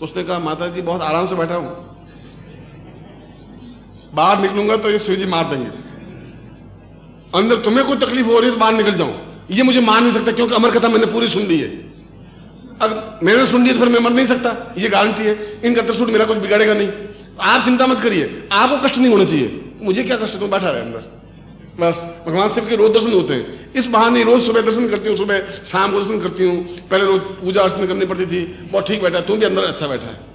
उसने कहा माता जी बहुत आराम से बैठा हूं, बाहर निकलूंगा तो ये शिव जी मार देंगे। अंदर तुम्हें कोई तकलीफ हो रही है तो बाहर निकल जाऊं, ये मुझे मार नहीं सकता, क्योंकि अमर कथा मैंने पूरी सुन ली है। अगर मैंने सुन ली तो फिर मैं मर नहीं सकता, ये गारंटी है। इनका त्रिशूल मेरा कुछ बिगाड़ेगा नहीं। आप चिंता मत करिए, आपको कष्ट नहीं होना चाहिए। मुझे क्या कष्ट, तुम बैठा रहे अंदर बस। भगवान शिव के रोज दर्शन होते हैं, इस बहाने रोज सुबह दर्शन करती हूँ, सुबह शाम को दर्शन करती हूँ। पहले रोज पूजा अर्चना करनी पड़ती थी। बहुत ठीक बैठा, तुम भी अंदर अच्छा बैठा है।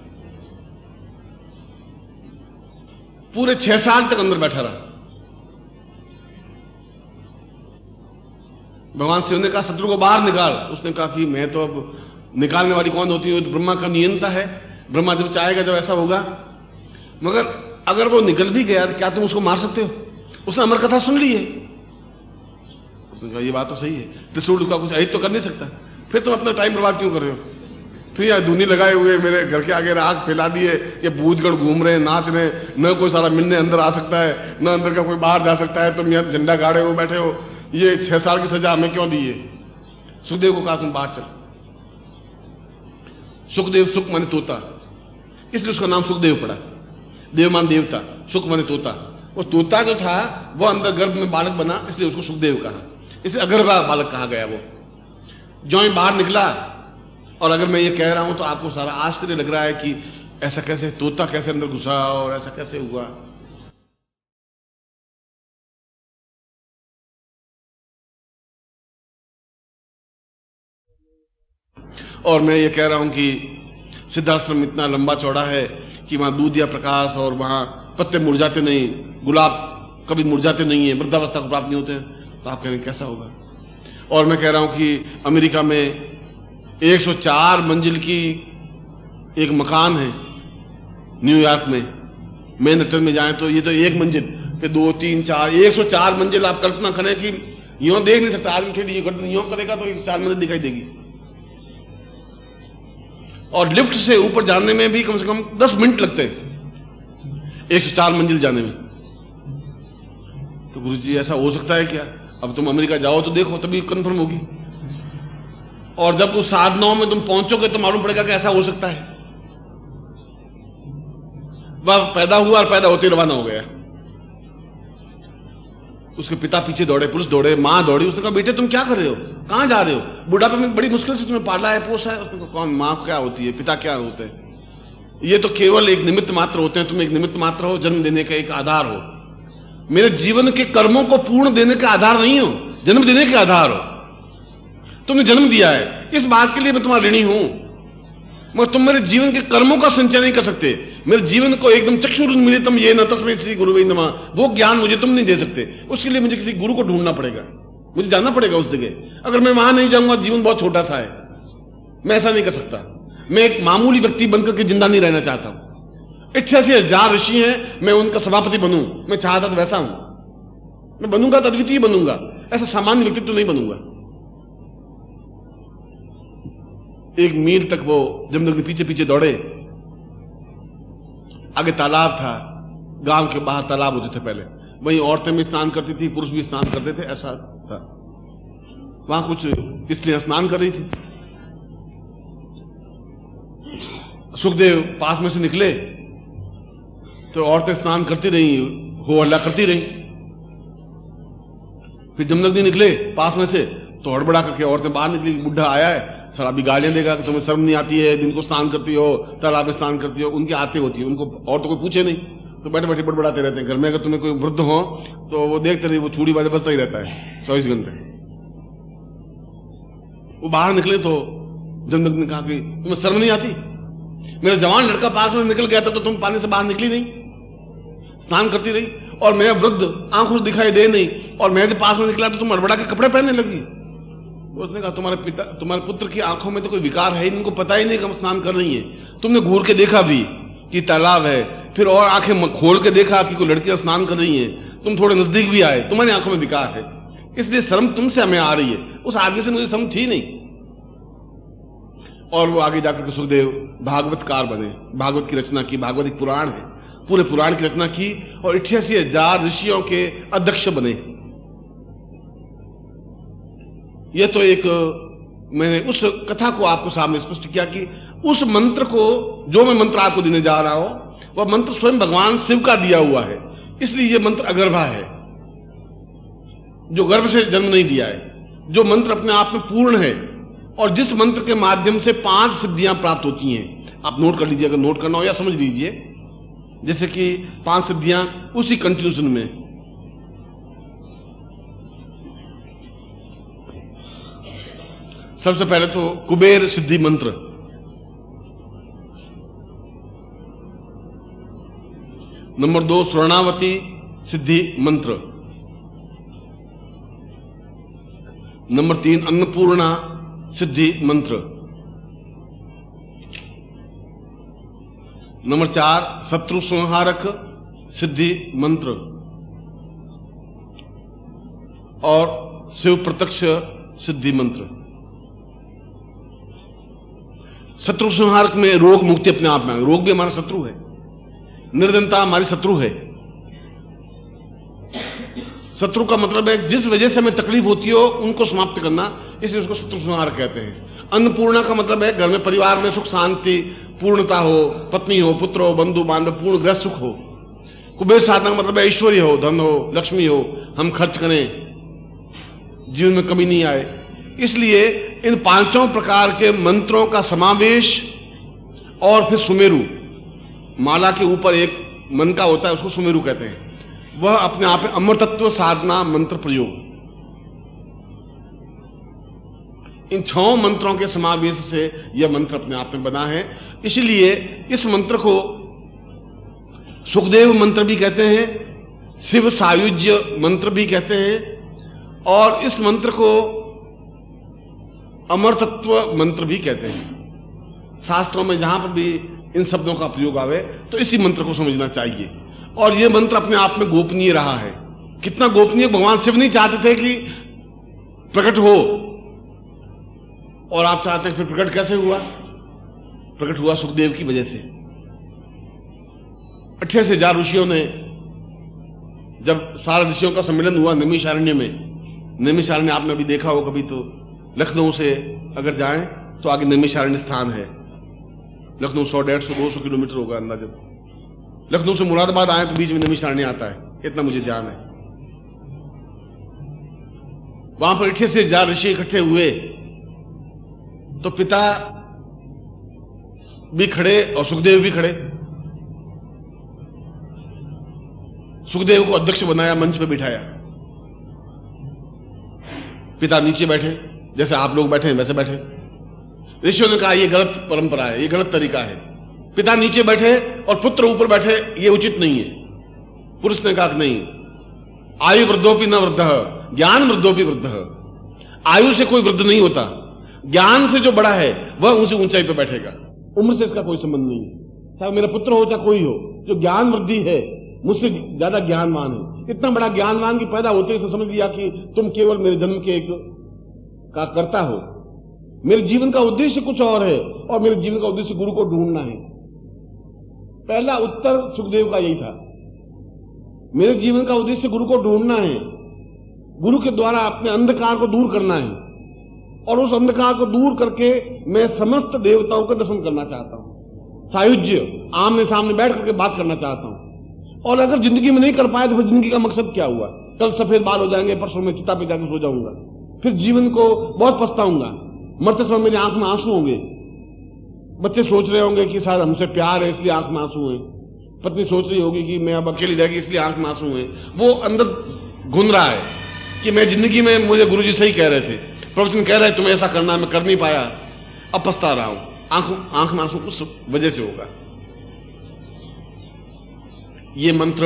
पूरे 6 साल तक अंदर बैठा रहा। भगवान शिव ने कहा शत्रु को बाहर निकाल। उसने कहा कि मैं तो अब निकालने वाली कौन होती है, तो ब्रह्मा का नियंता है, ब्रह्मा जब चाहेगा जब ऐसा होगा। मगर अगर वो निकल भी गया तो क्या तुम उसको मार सकते हो? उसने अमर कथा सुन ली है। उसने कहा ये बात तो सही है, त्रिशूल का कुछ अहित तो कर नहीं सकता, फिर तुम अपना टाइम बर्बाद क्यों कर रहे हो? फिर यार धूनी लगाए हुए मेरे घर के आगे आग फैला दिए, ये भूतगढ़ घूम रहे हैं, नाच रहे हैं, न कोई सारा मिलने अंदर आ सकता है, न अंदर का कोई बाहर जा सकता है। तुम यहाँ झंडा गाड़े हो बैठे हो, ये 6 साल की सजा हमें क्यों दी है? सुखदेव को कहा तुम बाहर चल। सुखदेव, सुख माने तोता, इसलिए उसका नाम सुखदेव पड़ा। देव मान देवता, सुख माने तोता। वो तोता जो था वो अंदर गर्भ में बालक बना, इसलिए उसको सुखदेव कहा। इसे अगर्भा बालक कहा गया। वो जो ही बाहर निकला, और अगर मैं ये कह रहा हूं तो आपको सारा आश्चर्य लग रहा है कि ऐसा कैसे, तोता कैसे अंदर घुसा और ऐसा कैसे हुआ? और मैं ये कह रहा हूं कि सिद्धाश्रम इतना लंबा चौड़ा है कि वहां दूध या प्रकाश और वहां पत्ते मुरझाते नहीं, गुलाब कभी मुरझाते नहीं है, वृद्धावस्था को प्राप्त नहीं होते हैं। तो आप कह रहे हैं कैसा होगा? और मैं कह रहा हूं कि अमेरिका में 104 मंजिल की एक मकान है, न्यूयॉर्क में मैनहट्टन में जाएं तो ये तो एक मंजिल पे 2, 3, 4, 104 मंजिल। आप कल्पना करें कि यूं देख नहीं सकता आदमी, ठेली यूं करेगा तो 104 मंजिल दिखाई देगी। और लिफ्ट से ऊपर जाने में भी कम से कम 10 मिनट लगते हैं 104 मंजिल जाने में। तो गुरु जी ऐसा हो सकता है क्या? अब तुम अमेरिका जाओ तो देखो, तभी कंफर्म होगी। और जब उस साधनाओं में तुम पहुंचोगे तो मालूम पड़ेगा कि ऐसा हो सकता है। वह पैदा हुआ और पैदा होते रवाना हो गया। उसके पिता पीछे दौड़े, पुरुष दौड़े, मां दौड़ी। उसने कहा बेटे तुम क्या कर रहे हो, कहां जा रहे हो? बुढ़ापे में बड़ी मुश्किल से तुम्हें पाला है, पोसा है। उसने कहा कौन, मां क्या होती है, पिता क्या होते हैं? ये तो केवल एक निमित्त मात्र होते हैं। तुम एक निमित्त मात्र हो, जन्म देने का एक आधार हो। मेरे जीवन के कर्मों को पूर्ण देने का आधार नहीं हो, जन्म देने के आधार हो। तुमने जन्म दिया है, इस बात के लिए मैं तुम्हारा ऋणी हूं, मगर तुम मेरे जीवन के कर्मों का संचय नहीं कर सकते। मेरे जीवन को एकदम चक्षुरुन्मीलितम येन तस्मै श्री गुरुवे नमः, वो ज्ञान मुझे तुम नहीं दे सकते। उसके लिए मुझे किसी गुरु को ढूंढना पड़ेगा, मुझे जाना पड़ेगा उस जगह। अगर मैं वहां नहीं जाऊंगा, जीवन बहुत छोटा सा है, मैं ऐसा नहीं कर सकता। मैं एक मामूली व्यक्ति बनकर के जिंदा नहीं रहना चाहता हूं। 88,000 ऋषि हैं, मैं उनका सभापति बनूं, मैं चाहता तो वैसा हूं। मैं बनूंगा तो अद्वितीय बनूंगा, ऐसा सामान्य व्यक्तित्व नहीं बनूंगा। एक मील तक वो जमदग्नि के पीछे पीछे दौड़े। आगे तालाब था, गांव के बाहर तालाब होते थे पहले, वहीं औरतें भी स्नान करती थी, पुरुष भी स्नान करते थे, ऐसा था। वहां कुछ स्त्रियां स्नान कर रही थी। सुखदेव पास में से निकले तो औरतें स्नान करती रही, हो हल्ला करती रही। फिर जमदग्नि निकले पास में से तो हड़बड़ा करके औरतें बाहर निकली। बुढ़ा आया है, शराबी गालियां देगा कि तुम्हें शर्म नहीं आती है, दिन को स्नान करती हो, तालाब में स्नान करती हो। उनकी आते होती है, उनको और तो कोई पूछे नहीं, तो बैठे बैठे बड़बड़ाते रहते हैं। घर में अगर तुम्हें कोई वृद्ध हो तो वो देखते नहीं, वो चूड़ी वाले बजता ही रहता है 24 घंटे। वो बाहर निकले तो जमदग्नि ने कहा कि तुम्हें शर्म नहीं आती? मेरा जवान लड़का पास में निकल गया था तो तुम पानी से बाहर निकली नहीं, स्नान करती रही, और मैं वृद्ध आंखों दिखाई दे नहीं, और मैं जब पास में निकला तो तुम हड़बड़ा के कपड़े पहनने लगी। उसने कहा तुम्हारे पुत्र की आंखों में तो कोई विकार है, इनको पता ही नहीं कि हम स्नान कर रही हैं। तुमने घूर के देखा भी कि तालाब है, फिर और आंखें खोल के देखा कि कोई लड़कियां स्नान कर रही हैं, तुम थोड़े नजदीक भी आए, तुम्हारी आंखों में विकार है, इसलिए शर्म तुमसे हमें आ रही है। उस आदमी से मुझे शर्म थी नहीं। और वो आगे जाकर के सुखदेव भागवतकार बने, भागवत की रचना की, भागवत एक पुराण है, पूरे पुराण की रचना की, और 88,000 ऋषियों के अध्यक्ष बने। यह तो एक मैंने उस कथा को आपको सामने स्पष्ट किया कि उस मंत्र को, जो मैं मंत्र आपको देने जा रहा हूं, वह मंत्र स्वयं भगवान शिव का दिया हुआ है, इसलिए यह मंत्र अगर्भा है, जो गर्भ से जन्म नहीं दिया है, जो मंत्र अपने आप में पूर्ण है, और जिस मंत्र के माध्यम से 5 सिद्धियां प्राप्त होती हैं। आप नोट कर लीजिए, अगर नोट करना हो या समझ लीजिए। जैसे कि 5 सिद्धियां उसी कंक्लूजन में। सबसे पहले तो कुबेर सिद्धि मंत्र, नंबर 2 स्वर्णावती सिद्धि मंत्र, नंबर 3 अन्नपूर्णा सिद्धि मंत्र, नंबर 4 शत्रु संहारक सिद्धि मंत्र, और शिव प्रत्यक्ष सिद्धि मंत्र। शत्रु संहारक में रोग मुक्ति अपने आप में, रोग भी हमारा शत्रु है, निर्धनता हमारी शत्रु है। शत्रु का मतलब है जिस वजह से हमें तकलीफ होती हो उनको समाप्त करना, इसलिए उसको शत्रु संहार कहते हैं। अन्नपूर्णा का मतलब है घर में परिवार में सुख शांति पूर्णता हो, पत्नी हो, पुत्र हो, बंधु बांधव, पूर्ण ग्रह सुख हो। कुबेर साधना का मतलब है ऐश्वर्य हो, धन हो, लक्ष्मी हो, हम खर्च करें, जीवन में कमी नहीं आए। इसलिए इन 5 प्रकार के मंत्रों का समावेश और फिर सुमेरु, माला के ऊपर एक मन का होता है, उसको सुमेरु कहते हैं। वह अपने आप में अमृतत्व साधना मंत्र प्रयोग, इन 6 मंत्रों के समावेश से यह मंत्र अपने आप में बना है। इसलिए इस मंत्र को सुखदेव मंत्र भी कहते हैं, शिव सायुज्य मंत्र भी कहते हैं, और इस मंत्र को अमरतत्व मंत्र भी कहते हैं। शास्त्रों में जहां पर भी इन शब्दों का प्रयोग आवे तो इसी मंत्र को समझना चाहिए। और यह मंत्र अपने आप में गोपनीय रहा है। कितना गोपनीय! भगवान शिव नहीं चाहते थे कि प्रकट हो, और आप चाहते हैं फिर प्रकट कैसे हुआ? प्रकट हुआ सुखदेव की वजह से। 28,000 ऋषियों ने, जब सारे ऋषियों का सम्मेलन हुआ नैमिषारण्य में, नैमिषारण्य आपने अभी देखा हो कभी, तो लखनऊ से अगर जाएं तो आगे नैमिषारण्य स्थान है। लखनऊ 100, 150, 200 किलोमीटर होगा अंदाजा। लखनऊ से मुरादाबाद आए तो बीच में नैमिषारण्य आता है, इतना मुझे ध्यान है। वहां पर 28,000 ऋषि इकट्ठे हुए तो पिता भी खड़े और सुखदेव भी खड़े। सुखदेव को अध्यक्ष बनाया, मंच पे बिठाया। पिता नीचे बैठे, जैसे आप लोग बैठे हैं वैसे बैठे। ऋषियों ने कहा यह गलत परंपरा है, यह गलत तरीका है। पिता नीचे बैठे और पुत्र ऊपर बैठे, यह उचित नहीं है। पुरुष ने कहा नहीं, आयु वृद्धोपि न वृद्ध ज्ञान वृद्धोपि वृद्ध। आयु से कोई वृद्ध नहीं होता, ज्ञान से जो बड़ा है वह उसी ऊंचाई पर बैठेगा। उम्र से इसका कोई संबंध नहीं है। चाहे मेरा पुत्र हो चाहे कोई हो, जो ज्ञान वृद्धि है, मुझसे ज्यादा ज्ञानवान है। इतना बड़ा ज्ञानवान की पैदा होते ही तो समझ लिया कि तुम केवल मेरे जन्म के एक का कर्ता हो। मेरे जीवन का उद्देश्य कुछ और है, और मेरे जीवन का उद्देश्य गुरु को ढूंढना है। पहला उत्तर सुखदेव का यही था, मेरे जीवन का उद्देश्य गुरु को ढूंढना है, गुरु के द्वारा अपने अंधकार को दूर करना है, और उस अंधकार को दूर करके मैं समस्त देवताओं का दर्शन करना चाहता हूं। सायुज्य, आमने सामने बैठ करके बात करना चाहता हूं। और अगर जिंदगी में नहीं कर पाए तो फिर जिंदगी का मकसद क्या हुआ? कल सफेद बाल हो जाएंगे, परसों में चिता पे जाकर सो जाऊंगा, फिर जीवन को बहुत पछताऊंगा। मरते समय मेरी आंख में आंसू होंगे। बच्चे सोच रहे होंगे कि शायद हमसे प्यार है इसलिए आंख में आंसू है। पत्नी सोच रही होगी कि मैं अब अकेली रहेगी इसलिए आंख में आंसू है। वो अंदर घुन रहा है कि मैं जिंदगी में, मुझे गुरुजी सही कह रहे थे, प्रवचन कह रहे तुम्हें ऐसा करना, मैं कर नहीं पाया, अब पछता रहा हूं। आंख में आंसू उस वजह से होगा। ये मंत्र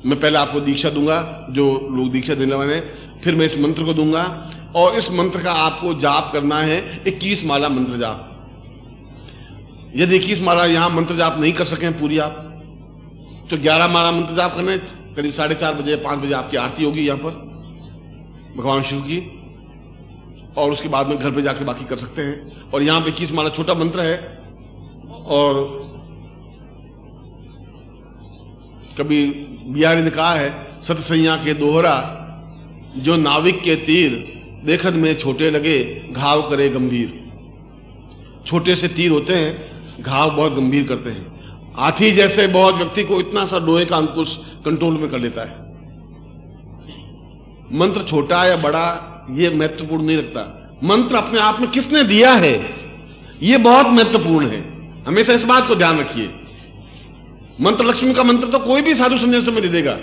मैं पहले आपको दीक्षा दूंगा, जो लोग दीक्षा देने वाले हैं, फिर मैं इस मंत्र को दूंगा, और इस मंत्र का आपको जाप करना है 21 माला मंत्र जाप। यदि 21 माला यहां मंत्र जाप नहीं कर सके पूरी आप, तो 11 माला मंत्र जाप करने। करीब 4:30 बजे 5 बजे आपकी आरती होगी यहां पर भगवान शिव की, और उसके बाद में घर पे जाकर बाकी कर सकते हैं। और यहां पे 21 माला छोटा मंत्र है, और कभी बिहारी ने कहा है, सतसैया के दोहरा जो नाविक के तीर देखत में छोटे लगे घाव करे गंभीर। छोटे से तीर होते हैं, घाव बहुत गंभीर करते हैं। हाथी जैसे बहुत व्यक्ति को इतना सा लोहे का अंकुश कंट्रोल में कर लेता है। मंत्र छोटा या बड़ा ये महत्वपूर्ण नहीं रखता, मंत्र अपने आप में किसने दिया है ये बहुत महत्वपूर्ण है। हमेशा इस बात को ध्यान रखिए। मंत्र लक्ष्मी का मंत्र तो कोई भी साधु संन्यासी में दे देगा,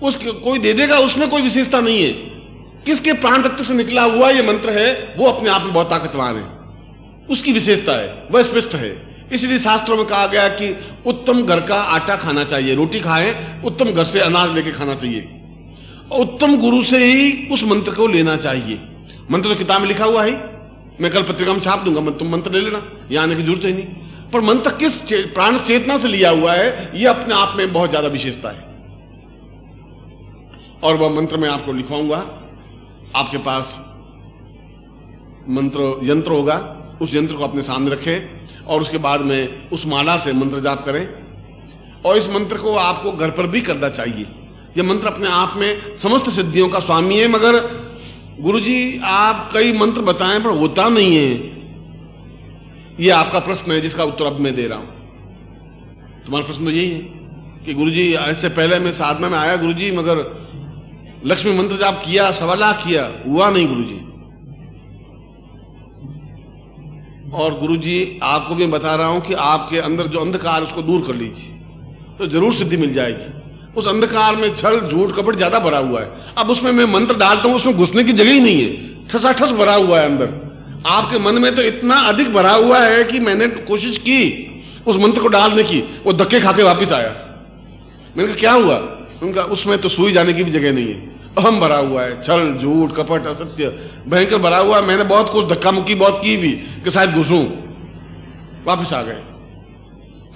कोई दे देगा, उसमें कोई विशेषता नहीं है। किसके प्राण तत्व से निकला हुआ ये मंत्र है वो अपने आप में बहुत ताकतवान है, उसकी विशेषता है, वह स्पष्ट है। इसलिए शास्त्रों में कहा गया कि उत्तम घर का आटा खाना चाहिए, रोटी खाएं, उत्तम घर से अनाज लेके खाना चाहिए, और उत्तम गुरु से ही उस मंत्र को लेना चाहिए। मंत्र तो किताब में लिखा हुआ है, मैं कल पत्रिका में छाप दूंगा, तुम मंत्र ले लेना, यहां आने की जरूरत ही नहीं। पर मंत्र किस प्राण चेतना से लिया हुआ है यह अपने आप में बहुत ज्यादा विशेषता है। और वह मंत्र मैं आपको लिखवाऊंगा, आपके पास मंत्र यंत्र होगा, उस यंत्र को अपने सामने रखें, और उसके बाद में उस माला से मंत्र जाप करें। और इस मंत्र को आपको घर पर भी करना चाहिए। यह मंत्र अपने आप में समस्त सिद्धियों का स्वामी है। मगर गुरुजी आप कई मंत्र बताएं पर होता नहीं है, यह आपका प्रश्न है जिसका उत्तर अब मैं दे रहा हूं। तुम्हारा प्रश्न तो यही है कि गुरुजी ऐसे पहले मैं साधना में आया गुरुजी, मगर लक्ष्मी मंत्र जाप किया, 1.25 लाख किया, हुआ नहीं गुरुजी। और गुरुजी आपको भी बता रहा हूं कि आपके अंदर जो अंधकार उसको दूर कर लीजिए तो जरूर सिद्धि मिल जाएगी। उस अंधकार में छल झूठ कपट ज्यादा भरा हुआ है। अब उसमें मैं मंत्र डालता हूं, उसमें घुसने की जगह ही नहीं है, ठसाठस भरा हुआ है अंदर। आपके मन में तो इतना अधिक भरा हुआ है कि मैंने कोशिश की उस मंत्र को डालने की, वो धक्के खा के वापिस आया। मैंने कहा क्या हुआ? उनका उसमें तो सुई जाने की भी जगह नहीं है, अहम भरा हुआ है, छल झूठ कपट असत्य भयंकर भरा हुआ है। मैंने बहुत कुछ धक्का मुक्की बहुत की भी कि शायद घुसूं, वापिस आ गए।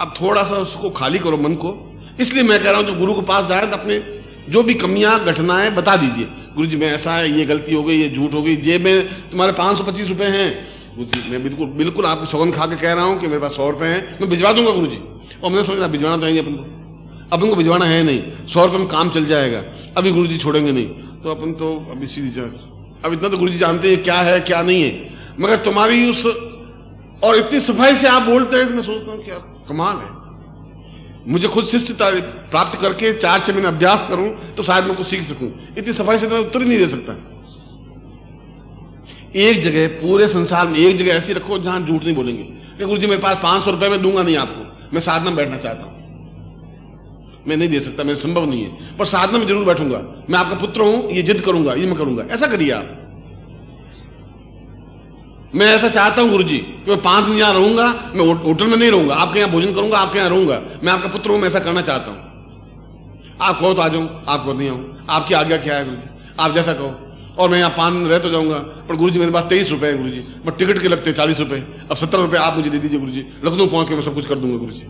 अब थोड़ा सा उसको खाली करो मन को। इसलिए मैं कह रहा हूं जो गुरु के पास जाए तो अपने जो भी कमियां घटनाएं बता दीजिए। गुरु जी मैं ऐसा है, ये गलती हो गई, ये झूठ हो गई, जेब में तुम्हारे 525 रुपए हैं। गुरु जी मैं बिल्कुल आपकी सौगंध खा के कह रहा हूं कि मेरे पास 100 रुपए हैं, मैं भिजवा दूंगा गुरु जी। और मैंने सोचा भिजवाना तो है अपन को, अपन को भिजवाना है नहीं, 100 रुपए में काम चल जाएगा, अभी गुरु जी छोड़ेंगे नहीं, तो अपन तो अभी सीधी अब इतना तो गुरु जी जानते हैं क्या है क्या नहीं है। मगर तुम्हारी उस और इतनी सफाई से आप बोलते हैं कि मैं सोचता हूं क्या कमाल है। मुझे खुद शिष्य प्राप्त करके 4-6 महीने अभ्यास करूं तो शायद मैं कुछ सीख सकूं। इतनी सफाई से तो मैं उत्तर ही नहीं दे सकता। एक जगह पूरे संसार में एक जगह ऐसी रखो जहां झूठ नहीं बोलेंगे कि गुरु जी मेरे पास 500 रुपए में दूंगा नहीं आपको, मैं साधना में बैठना चाहता हूं, मैं नहीं दे सकता, मेरे संभव नहीं है, पर साधना में जरूर बैठूंगा, मैं आपका पुत्र हूं, ये जिद करूंगा, ये मैं करूंगा। ऐसा करिए आप। मैं ऐसा चाहता हूं गुरुजी कि मैं 5 दिन यहां रहूंगा, मैं होटल में नहीं रहूंगा, आपके यहां भोजन करूंगा, आपके यहां रहूंगा, मैं आपका पुत्र हूं, मैं ऐसा करना चाहता हूं। आप कहो तो आ जाऊं, आप कहो नहीं आऊं, आपकी आज्ञा क्या है गुरुजी, आप जैसा कहो। और मैं यहां 5 दिन रह तो जाऊंगा, पर गुरुजी मेरे पास 23 रुपए है गुरुजी, पर टिकट के लगते 40 रुपए, अब 70 रुपए आप मुझे दे दीजिए गुरुजी, लखनऊ पहुंच के मैं सब कुछ कर दूंगा गुरुजी।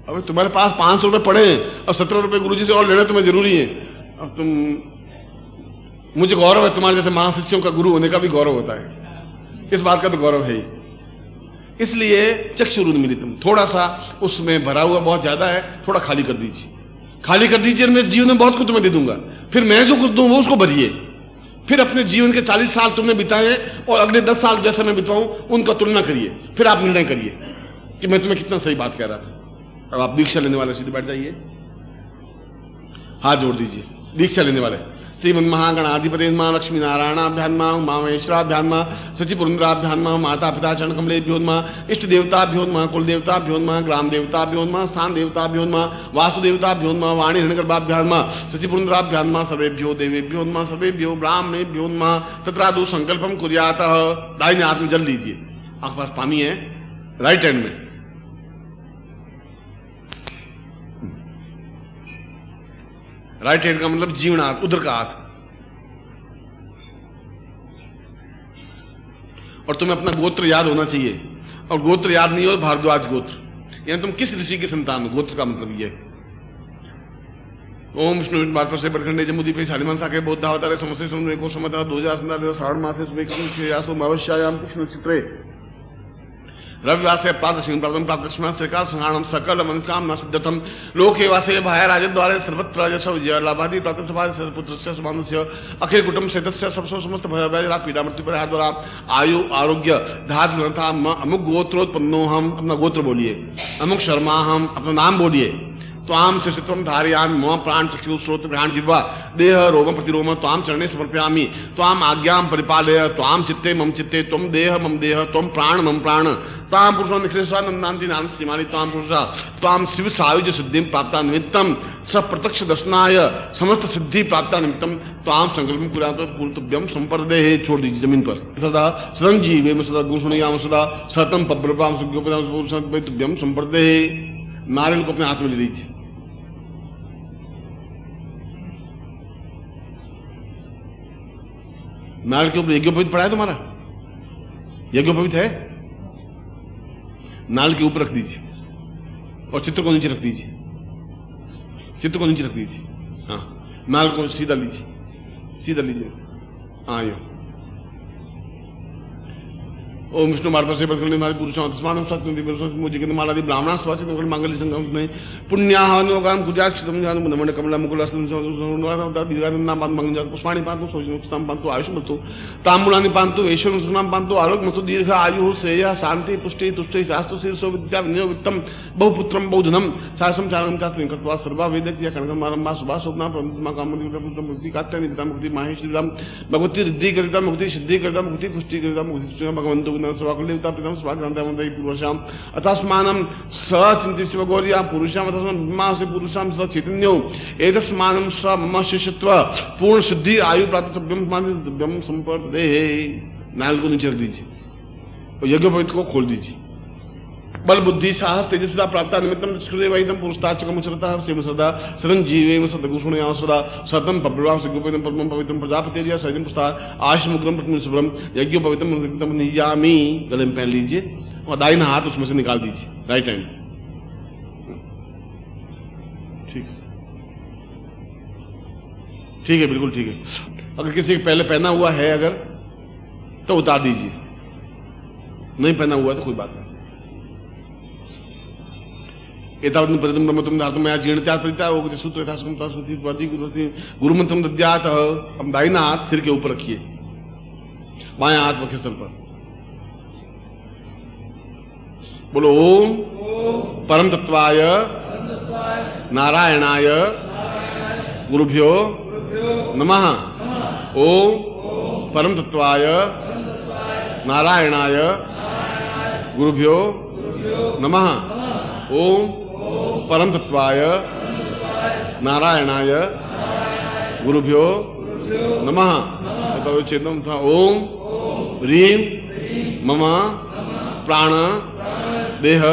अब तुम्हारे पास 500 रुपए पड़े हैं, अब 17 रुपए गुरुजी से और लेना तुम्हें जरूरी है। अब तुम, मुझे गौरव है तुम्हारे जैसे महाशिष्यों का गुरु होने का भी गौरव होता है, इस बात का तो गौरव है ही। इसलिए चक्षुरुन्मीलितम, थोड़ा सा उसमें भरा हुआ बहुत ज्यादा है, थोड़ा खाली कर दीजिए, खाली कर दीजिए। मैं जीवन में बहुत कुछ तुम्हें दे दूंगा, फिर मैं जो कुछ दूं वो उसको भरिए। फिर अपने जीवन के 40 साल तुमने बिताए और अगले 10 साल जैसे मैं बिताऊं उनका तुलना करिए, फिर आप निर्णय करिए कि मैं तुम्हें कितना सही बात कह रहा था। अब आप दीक्षा लेने वाले सीधे बैठ जाइए, हाथ जोड़ दीजिए। दीक्षा लेने वाले श्रीमन महागणाधिपति मां लक्ष्मी नारायणाभ्याम मां उमामहेश्वराभ्याम मां सचिपुरंद्राभ्याम मां माता पिता चरण कमलेभ्यो मां इष्ट देवताभ्यो मां कुल देवताभ्यो मां ग्राम देवताभ्यो मां स्थान देवताभ्यो मां वासुदेवताभ्यो मां वाणी हिरण्यगर्भाभ्याम मां सचिपुरंद्राभ्याम मां सर्वेभ्यो देवेभ्यो मां सर्वेभ्यो ब्राह्मणेभ्यो मां तत्रादु संकल्पम कुर्यात। दाहिने हाथ में जल लीजिए, आपके पास पानी है राइट हैंड में, राइट हैंड का मतलब जीवन हाथ, उधर का हाथ। और तुम्हें अपना गोत्र याद होना चाहिए, और गोत्र याद नहीं हो भारद्वाज गोत्र, यानी तुम किस ऋषि की संतान हो, गोत्र का मतलब ये। ओम विष्णु बात से बरखंडे जमुदी पे शालिमान साके बौद्धावतारे समस्या समुद्र को समता 2017 श्रावण मासे सुबह अवश्यायाम कृष्ण चित्रे रविवार से प्राप्त प्राप्तम प्राप्त सरकार संहारम सकल मनकामना सिद्धतम लोके वासे भाया राजद्वारे सर्वत्र राजस्व विजय लाभादि प्राप्त समाज पुत्र से सुमानस्य अखिल कुटुंब से तस्य सबसो समस्त भय पीड़ा मृत्यु पर द्वारा आयु आरोग्य धातु अमुक गोत्रोत्पन्नो, हम अपना गोत्र बोलिए, अमुक शर्मा हम अपना नाम बोलिए, त्वाम शिष्यत्वम धारयामि मम प्राण चक्षु श्रोत्र घ्राण जिह्वा देह रोम प्रतिरोम त्वाम चरणे समर्पयामि त्वाम आज्ञां परिपालय त्वाम चित्ते मम चित्ते त्वम देह मम देह त्वम प्राण मम प्राण ताम पुरुषो निखिलेश्वरानंदांति नाम सीमानि ताम पुरुषा ताम शिव सायुज सिद्धिं प्राप्ता निमित्तम सप्रत्यक्ष दर्शनाय समस्त सिद्धि प्राप्ता निमित्तम ताम संकल्पम कुर्यात पूर्तव्यम संपर्देहि। छोड़ दीजिए जमीन पर। सदा सदं जीवेम सदा गुणसुनयाम सदा सतम पब्रपाम सुज्ञोपदाम संपर्देहि। नारियल को अपने हाथ में ले लीजिए, नारियल के ऊपर यज्ञोपवीत पड़ा है तुम्हारा, यज्ञोपवीत है, नाल के ऊपर रख दीजिए और चित्र को नीचे रख दीजिए, चित्र को नीचे रख दीजिए। हाँ, नाल को सीधा लीजिए, सीधा लीजिए। हाँ यो ओम विष्णु मार्ग से बदलने हमारे पुरुषों तस्मान सत्य माला ब्राह्मण स्वाचित मंगल संगम में पुण्याहानुगाम कुजाक्षितम नमन कमला मुकुल पुष्पाणी पांतु सोचनाम पांतु आयुष मतो तांबुलानि पांतु ऐश्वर्यम पांतु आरोग्य मतो दीर्घ आयु श्रेय शांति पुष्टि तुष्टि शास्त्र शीर्षो विद्या विनियोगितम बहुपुत्रम बहुधनम शासम चारम का कृत्वा सर्वा वेदक या कनकमारंभा सुभा स्वप्ना प्रमुख काममुक्ति कात्यानि मुक्ति माहेश्वरी भगवती रिद्धि करिता मुक्ति सिद्धि करिता मुक्ति पुष्टि करिता मुक्ति भगवंतो न स्वाकुल्यता प्रथम स्वाग्रंथमंत्री पुरुषाम अतस्मानं सचिंति शिवगौर्या पुरुषाम अतस्मानं से पुरुषाम स चैतन्यो एतस्मानं स मम शिष्यत्व पूर्ण सिद्धि आयु प्राप्त ब्रह्म संपर्दे। नाल को नीचे रख दीजिए और यज्ञोपवीत को खोल दीजिए। बल बुद्धि साहस तेजस्विता प्राप्त निमित्तम हृदय पुरुषताचकम श्रद्धा सेव सदा सदन जीवे सदगुण सदा सतम पवित्रम यज्ञोपवीतम परमं पवित्रम प्रजापति सैजम पुस्तार आशमुग्रम प्रतिम शुभ्रम यज्ञोपवीतम नियामी। गले में पहन लीजिए और दाहिना हाथ उसमें से निकाल दीजिए, राइट हैंड। ठीक है, बिल्कुल ठीक है। अगर किसी के पहले पहना हुआ है अगर तो उतार दीजिए, नहीं पहना हुआ तो कोई बात नहीं। एतावत् परितम ब्रह्मत्वं धातुं मया जीर्णत्या परिता होगा सूत्र यथा सुमता श्रुति वर्ति गुरु मंत्रम दद्यात्। हम दाहिना हाथ सिर के ऊपर रखिए, बायां हाथ वक्षस्थल पर। बोलो ओम परम तत्वाय नारायणाय गुरुभ्यो नमः। ओम परम तत्वाय नारायणाय गुरुभ्यो नमः। ओम परम तत्वाय नारायणाय गुरुभ्यो नमः। चेतन था ओम ह्रीं मम प्राण देह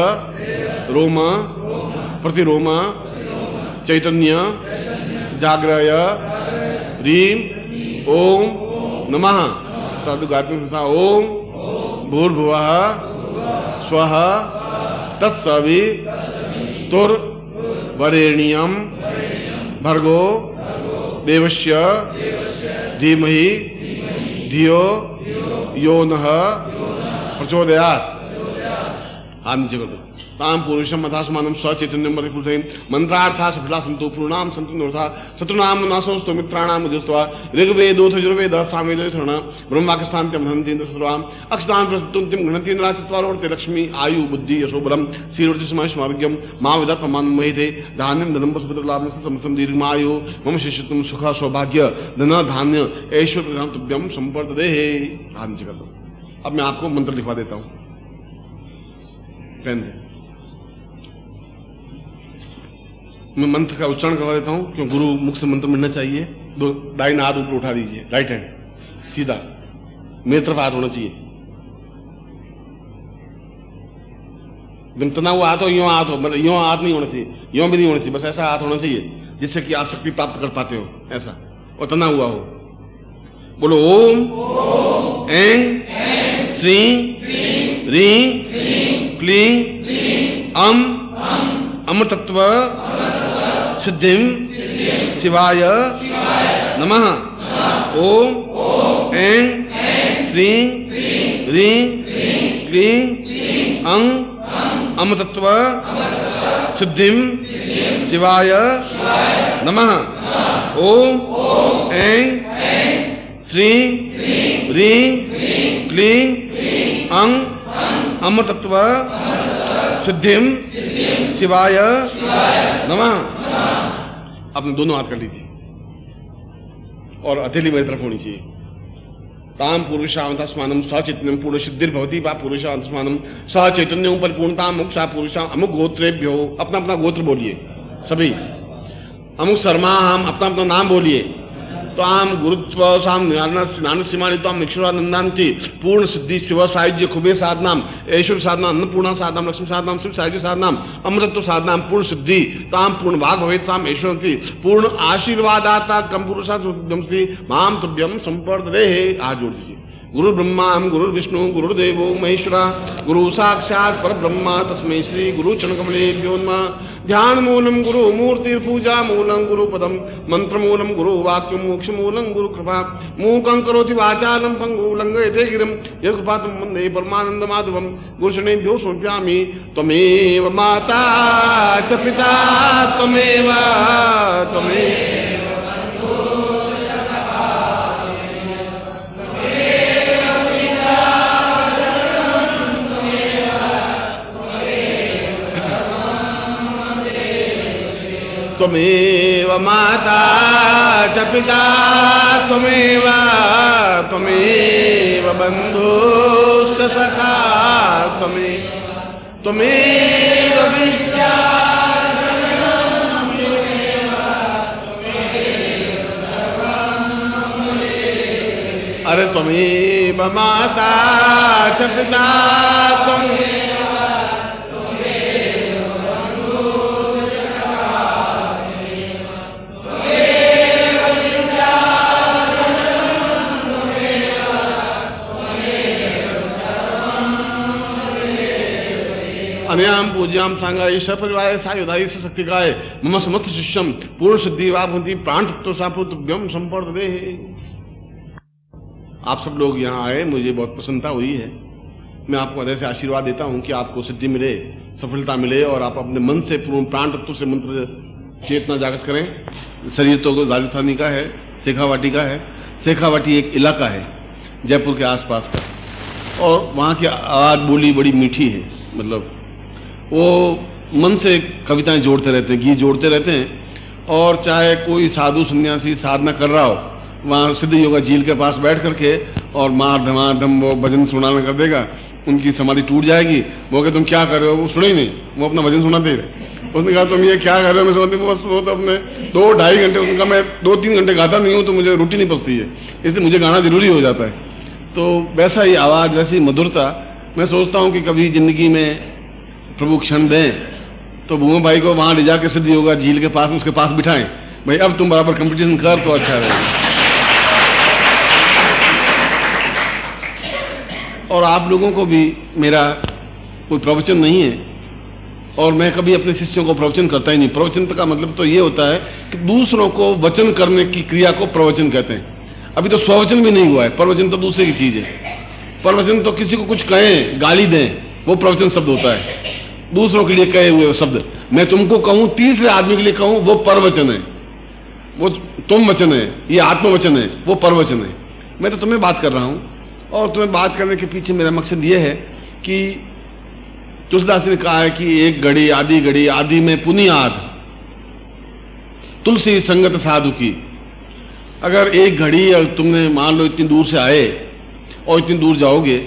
रोम प्रतिरोम चैतन्य जाग्रय ह्रीं ओम नमः। गायत्री था ओम भूर्भुवः स्वः तत्सवि तुर वरेण्यम भर्गो देवस्य धीमहि धियो यो नः प्रचोदयात्। हाथ नीचे कर दो। ताम पुरुषम अथास्मानं सचैतन्यम परिपूर्णं मंत्रार्था सफला संतो पूर्णाम संतो नोथा शत्रुनाम नासोस्तो मित्राणाम उजस्त्वा ऋग्वेदोथ यजुर्वेद सामवेद शरण ब्रह्माकस्थान्त्यम हन्तीन्द्र सर्वाम अक्षतान प्रस्तुतिम गणतीन्द्रा चत्वारोर्ते लक्ष्मी आयु बुद्धि यशो बलम श्रीवर्ति स्मार्ग्यम मा विदत् प्रमाण महिते धान्यम धनम पुष्पत्र लाभ समसम दीर्घमायु मम शिष्यत्वम सुख सौभाग्य धन धान्य ऐश्वर्य प्रदान तुभ्यम संपर्दे। हाथ नीचे कर दो। अब मैं आपको मंत्र लिखवा देता हूं, पेन दे। मैं मंत्र का उच्चारण करवा देता हूं क्यों गुरु मुख से मंत्र मिलना चाहिए। दो दाहिना हाथ ऊपर उठा दीजिए, राइट हैंड सीधा मेरी तरफ हाथ होना चाहिए। एकदम तना हुआ हाथ हो, यूं हाथ हो, मतलब यूं हाथ नहीं होना चाहिए, यूं भी नहीं होना चाहिए, बस ऐसा हाथ होना चाहिए जिससे कि आप शक्ति प्राप्त कर पाते हो, ऐसा और तना हुआ हो। बोलो ओम ऐं श्रीं ह्रीं क्लीं अम अमृतत्व सिद्धिं शिवाय नमः। ओम ऐं श्रीं ह्रीं क्लीं अं अमृतत्व सिद्धिं शिवाय नमः। ओम ऐं श्रीं ह्रीं क्लीं अं अमृतत्व सिद्धिं शिवाय नमः। अपने दोनों हाथ कर लीजिए और हथेली मेरी तरफ होनी चाहिए। ताम पुरुषावतस्मानं सचैतन्यम पूर्ण सिद्धिर्भवति वा पुरुषावतस्मानं सचैतन्यम परिपूर्णता मुक्षा पुरुषा अमुक गोत्रेभ्यो। अपना अपना गोत्र बोलिए सभी। अमुक शर्मा हम अपना अपना नाम बोलिए। ताम गुरुत्व साम नान सीमानी ताम निक्षुरानंदांति पूर्ण सिद्धि शिव सायुज्य कुबेर साधनाम ऐश्वर्य साधना अन्नपूर्णा साधनाम लक्ष्मी साधनाम शिव सायुज्य साधनाम अमृतत्व साधनाम पूर्ण सिद्धि ताम पूर्ण भाग भवेत साम ऐश्वर्य पूर्ण आशीर्वादाता कम पुरुषा माम तुभ्यम संपर्दे। आज जोड़ दीजिए। गुरु ब्रह्मा गुरु विष्णु गुरुदेवो महेश्वरा गुरु साक्षात पर ब्रह्मा तस्मै श्री गुरु चरणकमलेभ्यो नमः। ध्यान मूलम गुरु मूर्ति पूजा मूलम गुरु पदम मंत्र मूलम गुरु वाक्य मोक्ष मूलम गुरु कृपा मूकं करोति वाचालम पंगु लंघयते गिरिम यत्कृपातम वंदे परमानंद माधवम। गुरुशनेभ्यो समर्पयामि। त्वमेव माता च पिता त्वमेव त्वमेव माता च पिता त्वमेव बन्धुश्च सखा त्वमेव विद्या। अरे त्वमेव माता च पिता अनयाम पूज्याम सांगा ईश्वर परिवार सायुधाई शक्तिकाय मम समस्त शिष्यम पूर्ण सिद्धि वाभंति प्राण तत्व सापुत्रभ्यम संपर्दे। आप सब लोग यहाँ आए, मुझे बहुत प्रसन्नता हुई है। मैं आपको हृदय से आशीर्वाद देता हूँ कि आपको सिद्धि मिले, सफलता मिले और आप अपने मन से पूर्ण प्राण तत्व से मंत्र चेतना जागृत करें। शरीर तो राजस्थानी का है, शेखावाटी का है। शेखावाटी एक इलाका है जयपुर के आसपास का, और वहाँ की आवाज बोली बड़ी मीठी है। मतलब वो मन से कविताएं जोड़ते रहते हैं, गीत जोड़ते रहते हैं। और चाहे कोई साधु सन्यासी साधना कर रहा हो, वहां सिद्ध योगा झील के पास बैठ करके और मार धमाधम वो भजन सुनाना कर देगा, उनकी समाधि टूट जाएगी। वो कि तुम क्या कर रहे हो, वो सुने ही नहीं, वो अपना भजन सुनाते रहे। उसने कहा तुम ये क्या कर रहे हो, मैं समझती बस वो तो अपने 2-2.5 घंटे, उसने कहा मैं 2-3 घंटे गाता नहीं हूँ तो मुझे रोटी नहीं पचती है, इसलिए मुझे गाना जरूरी हो जाता है। तो वैसा ही आवाज, वैसी मधुरता, मैं सोचता हूँ कि कभी जिंदगी में प्रभु क्षण दें तो भूमो भाई को वहां ले जाकर सिद्ध योगा झील के पास, उसके पास बिठाएं, भाई अब तुम बराबर कंपटीशन कर तो अच्छा रहेगा। और आप लोगों को भी मेरा कोई प्रवचन नहीं है, और मैं कभी अपने शिष्यों को प्रवचन करता ही नहीं। प्रवचन का मतलब तो ये होता है कि दूसरों को वचन करने की क्रिया को प्रवचन कहते हैं। अभी तो स्ववचन भी नहीं हुआ है, प्रवचन तो दूसरे की चीज है। प्रवचन तो किसी को कुछ कहें, गाली दें, वो प्रवचन शब्द होता है। दूसरों के लिए कहे हुए शब्द, मैं तुमको कहूं, तीसरे आदमी के लिए कहूं, वो परवचन है, वो तुम वचन है, ये आत्मवचन है, वो परवचन है। मैं तो तुम्हें बात कर रहा हूं, और तुम्हें बात करने के पीछे मेरा मकसद ये है कि तुलसीदास ने कहा है कि एक घड़ी आदि में पुनियाद तुलसी संगत साधु की। अगर एक घड़ी और तुमने मान लो इतनी दूर से आए और इतनी दूर जाओगे,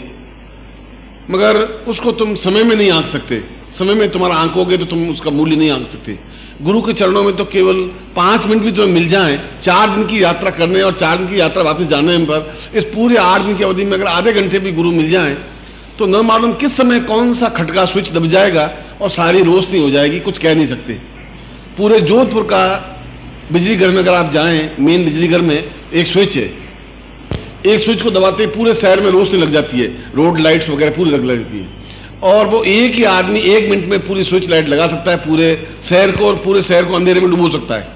मगर उसको तुम समय में नहीं आंक सकते। समय में तुम्हारा आंकोगे तो तुम उसका मूल्य नहीं आंक सकते। गुरु के चरणों में तो केवल 5 मिनट भी तुम्हें मिल जाए, 4 दिन की यात्रा करने और 4 दिन की यात्रा वापस जाने पर, इस पूरे 8 दिन की अवधि में अगर आधे घंटे भी गुरु मिल जाए तो न मालूम किस समय कौन सा खटका स्विच दब जाएगा और सारी रोशनी हो जाएगी, कुछ कह नहीं सकते। पूरे जोधपुर का बिजली घर में अगर आप जाएं, मेन बिजली घर में एक स्विच है, एक स्विच को दबाते ही पूरे शहर में रोशनी लग जाती है, रोड लाइट्स वगैरह पूरी लग जाती है। और वो एक ही आदमी 1 मिनट में पूरी स्विच लाइट लगा सकता है पूरे शहर को, और पूरे शहर को अंधेरे में डुबो सकता है।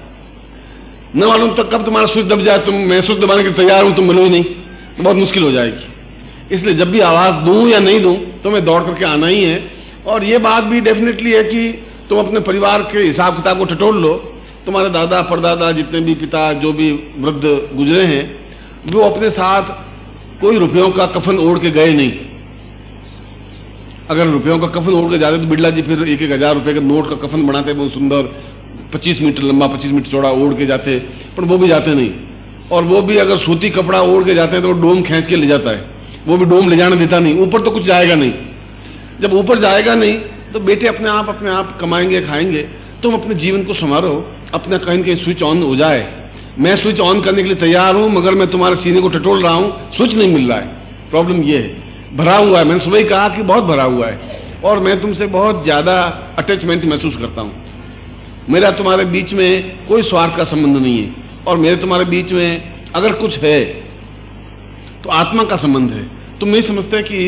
न मालूम तक कब तुम्हारा स्विच दब जाए, तुम मैं स्विच दबाने के तैयार हूं, तुम मिलो ही नहीं, तो बहुत मुश्किल हो जाएगी। इसलिए जब भी आवाज दूं या नहीं दूं तो मैं दौड़ करके आना ही है। और ये बात भी डेफिनेटली है कि तुम अपने परिवार के हिसाब किताब को टटोल लो। तुम्हारे दादा परदादा जितने भी पिता जो भी वृद्ध गुजरे हैं, वो अपने साथ कोई रुपयों का कफन ओढ़ के गए नहीं। अगर रुपयों का कफन ओढ़ के जाते तो बिरला जी फिर 1-1 हजार रुपए के नोट का कफन बनाते, बहुत सुंदर 25 मीटर लंबा 25 मीटर चौड़ा ओढ़ के जाते, पर वो भी जाते नहीं। और वो भी अगर सूती कपड़ा ओढ़ के जाते हैं तो वो डोम खींच के ले जाता है, वो भी डोम ले जाने देता नहीं, ऊपर तो कुछ जाएगा नहीं। जब ऊपर जाएगा नहीं तो बेटे अपने आप कमाएंगे खाएंगे। तुम अपने जीवन को संवारो, अपना कहीं कहीं स्विच ऑन हो जाए। मैं स्विच ऑन करने के लिए तैयार हूं, मगर मैं तुम्हारे सीने को टटोल रहा हूं, स्विच नहीं मिल रहा है। प्रॉब्लम ये है, भरा हुआ है। मैंने सुबह ही कहा कि बहुत भरा हुआ है, और मैं तुमसे बहुत ज्यादा अटैचमेंट महसूस करता हूं। मेरा तुम्हारे बीच में कोई स्वार्थ का संबंध नहीं है, और मेरे तुम्हारे बीच में अगर कुछ है तो आत्मा का संबंध है। तुम नहीं समझते कि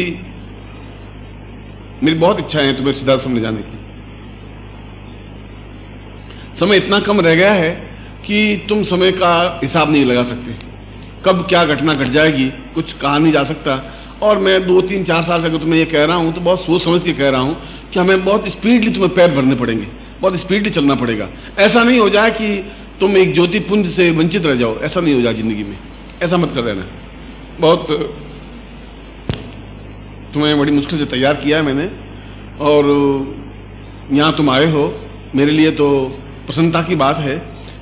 मेरी बहुत इच्छा है तुम्हें सिद्धाश्रम ले जाने की। समय इतना कम रह गया है कि तुम समय का हिसाब नहीं लगा सकते। कब क्या घटना घट जाएगी कुछ कहा नहीं जा सकता। और मैं 2-3-4 साल से अगर तुम्हें ये कह रहा हूं तो बहुत सोच समझ के कह रहा हूं कि हमें बहुत स्पीडली तुम्हें पैर भरने पड़ेंगे, बहुत स्पीडली चलना पड़ेगा। ऐसा नहीं हो जाए कि तुम एक ज्योति पुंज से वंचित रह जाओ, ऐसा नहीं हो जाए जिंदगी में, ऐसा मत कर देना। बहुत तुम्हें बड़ी मुश्किल से तैयार किया है मैंने, और यहां तुम आए हो, मेरे लिए तो प्रसन्नता की बात है,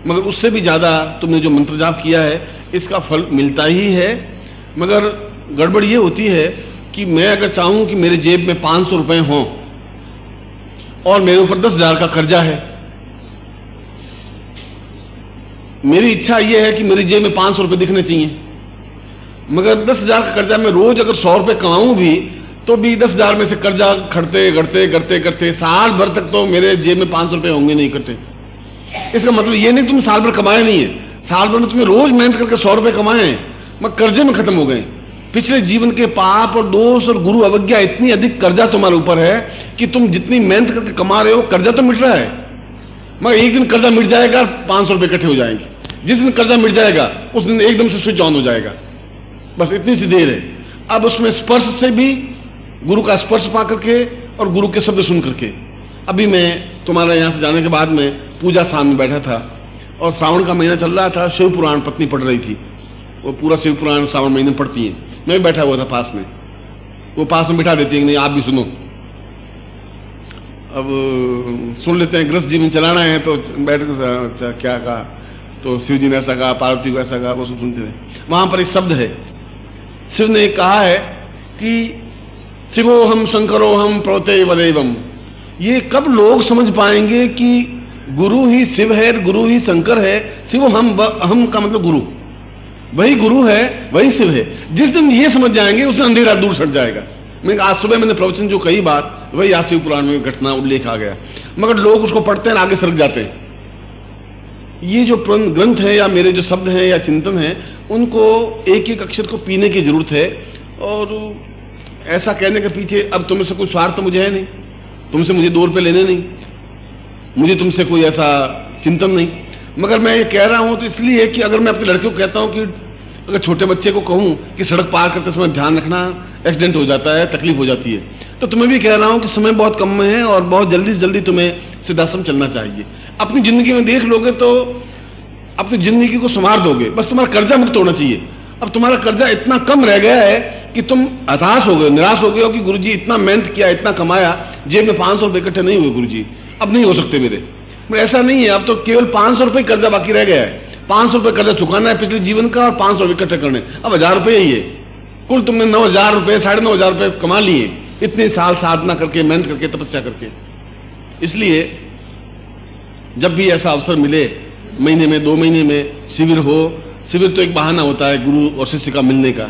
मगर उससे भी ज्यादा तुमने जो मंत्र जाप किया है इसका फल मिलता ही है। मगर गड़बड़ ये होती है कि मैं अगर चाहूं कि मेरे जेब में 500 रुपए हों और मेरे ऊपर 10,000 का कर्जा है, मेरी इच्छा यह है कि मेरी जेब में 500 रुपए दिखने चाहिए, मगर 10,000 का कर्जा मैं रोज अगर 100 रुपए कमाऊं भी तो भी 10,000 में से कर्जा खड़ते करते करते करते साल भर तक तो मेरे जेब में 500 रुपए होंगे नहीं इकट्ठे। इसका मतलब ये नहीं तुम साल भर कमाए नहीं है, साल भर में तुम्हें रोज मेहनत करके 100 रुपए कमाए मगर कर्जे में खत्म हो गए। पिछले जीवन के पाप और दोष और गुरु अवज्ञा, इतनी अधिक कर्जा तुम्हारे ऊपर है कि तुम जितनी मेहनत करके कमा रहे हो कर्जा तो मिट रहा है, मगर एक दिन कर्जा मिट जाएगा, 500 रुपए इकट्ठे हो जाएंगे। जिस दिन कर्जा मिट जाएगा उस दिन एकदम से स्विच ऑन हो जाएगा। बस इतनी सी देर है। अब उसमें स्पर्श से भी, गुरु का स्पर्श पा करके और गुरु के शब्द सुन करके, अभी मैं तुम्हारे यहां से जाने के बाद में पूजा स्थान में बैठा था और श्रावण का महीना चल रहा था, शिव पुराण पत्नी पढ़ रही थी, वो पूरा शिव पुराण श्रावण महीने में पढ़ती है। मैं भी बैठा हुआ था पास में, वो पास में बिठा देती है कि नहीं आप भी सुनो। अब सुन लेते हैं, गृहस्थ जीवन चलाना है तो बैठ कर क्या कहा, तो शिव जी ने ऐसा कहा, पार्वती को ऐसा कहा, वो सब सुनते रहे। वहां पर एक शब्द है, शिव ने कहा है कि शिवो हम शंकरो हम प्रवते वदेवम। ये कब लोग समझ पाएंगे कि गुरु ही शिव है, गुरु ही शंकर है। शिव हम का मतलब गुरु, वही गुरु है, वही शिव है। जिस दिन ये समझ जाएंगे उस दिन अंधेरा दूर सट जाएगा। मैं आज सुबह मैंने प्रवचन जो कही बात, वही आज शिव पुराण में घटना उल्लेख आ गया, मगर लोग उसको पढ़ते हैं आगे सरक जाते हैं। ये जो ग्रंथ है या मेरे जो शब्द हैं या चिंतन है, उनको एक एक अक्षर को पीने की जरूरत है। और ऐसा कहने के पीछे अब तुम से कोई स्वार्थ मुझे है नहीं, तुमसे मुझे 2 रुपए लेने नहीं, मुझे तुमसे कोई ऐसा चिंतन नहीं, मगर मैं ये कह रहा हूं तो इसलिए कि अगर मैं अपने लड़के को कहता हूं कि अगर छोटे बच्चे को कहूं कि सड़क पार करते समय ध्यान रखना, एक्सीडेंट हो जाता है, तकलीफ हो जाती है, तो तुम्हें भी कह रहा हूं कि समय बहुत कम में है और बहुत जल्दी से जल्दी तुम्हें सिद्धाश्रम चलना चाहिए। अपनी जिंदगी में देख लोगे तो अपनी जिंदगी को संवार दोगे, बस तुम्हारा कर्जा मुक्त होना चाहिए। अब तुम्हारा कर्जा इतना कम रह गया है कि तुम हताश हो गए, निराश हो गए हो कि गुरुजी इतना मेहनत किया, इतना कमाया, जेब में 500 रुपए इकट्ठे नहीं हुए गुरुजी, अब नहीं हो सकते मेरे। ऐसा नहीं है, अब तो केवल 500 रुपए कर्जा बाकी रह गया है। 500 रुपए कर्जा चुकाना है पिछले जीवन का और 500 रुपए इकट्ठे करने, अब 1000 रुपए ही है। कुल तुमने 9,000 रुपए, 9,500 रुपए कमा लिए इतने साल साधना करके, मेहनत करके, तपस्या करके। इसलिए जब भी ऐसा अवसर मिले, महीने में 2 महीने में शिविर हो, शिविर तो एक बहाना होता है गुरु और शिष्य का मिलने का,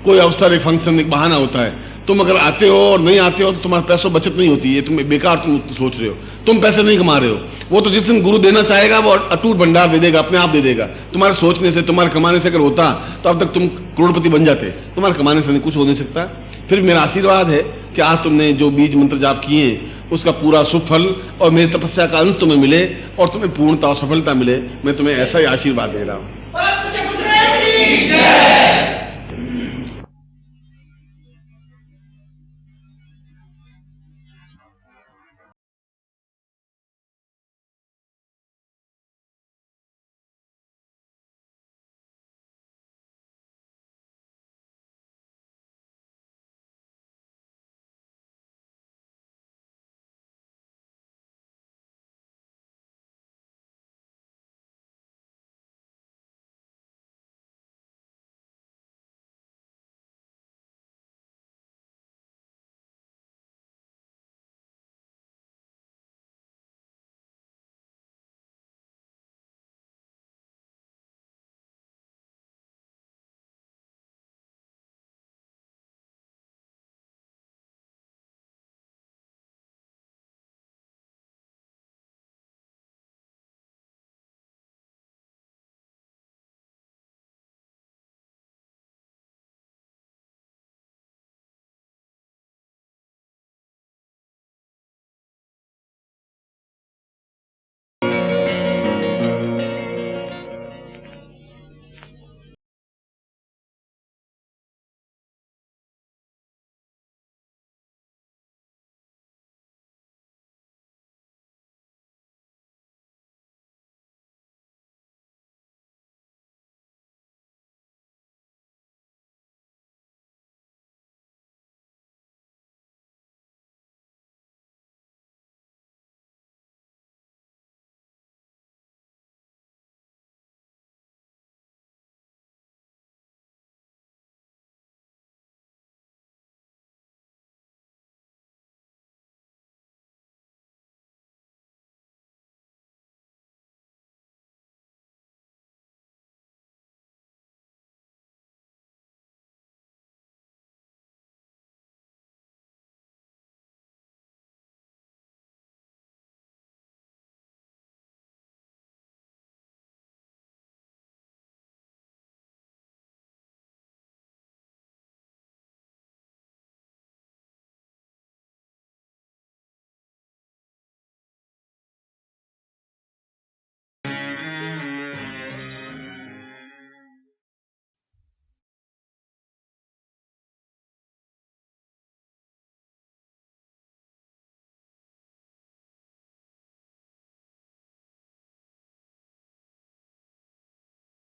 कोई अवसर, एक फंक्शन एक बहाना होता है। तुम अगर आते हो और नहीं आते हो तो तुम्हारे पैसों बचत नहीं होती है, तुम बेकार तुम सोच रहे हो, तुम पैसे नहीं कमा रहे हो। वो तो जिस दिन गुरु देना चाहेगा वो अटूट भंडार दे देगा, अपने आप दे देगा। तुम्हारे सोचने से, तुम्हारे कमाने से अगर होता तो अब तक तुम करोड़पति बन जाते, तुम्हारे कमाने से नहीं कुछ हो नहीं सकता। फिर मेरा आशीर्वाद है कि आज तुमने जो बीज मंत्र जाप किए उसका पूरा सुफल और मेरी तपस्या का अंश तुम्हें मिले और तुम्हें पूर्णता और सफलता मिले। मैं तुम्हें ऐसा ही आशीर्वाद दे रहा हूं।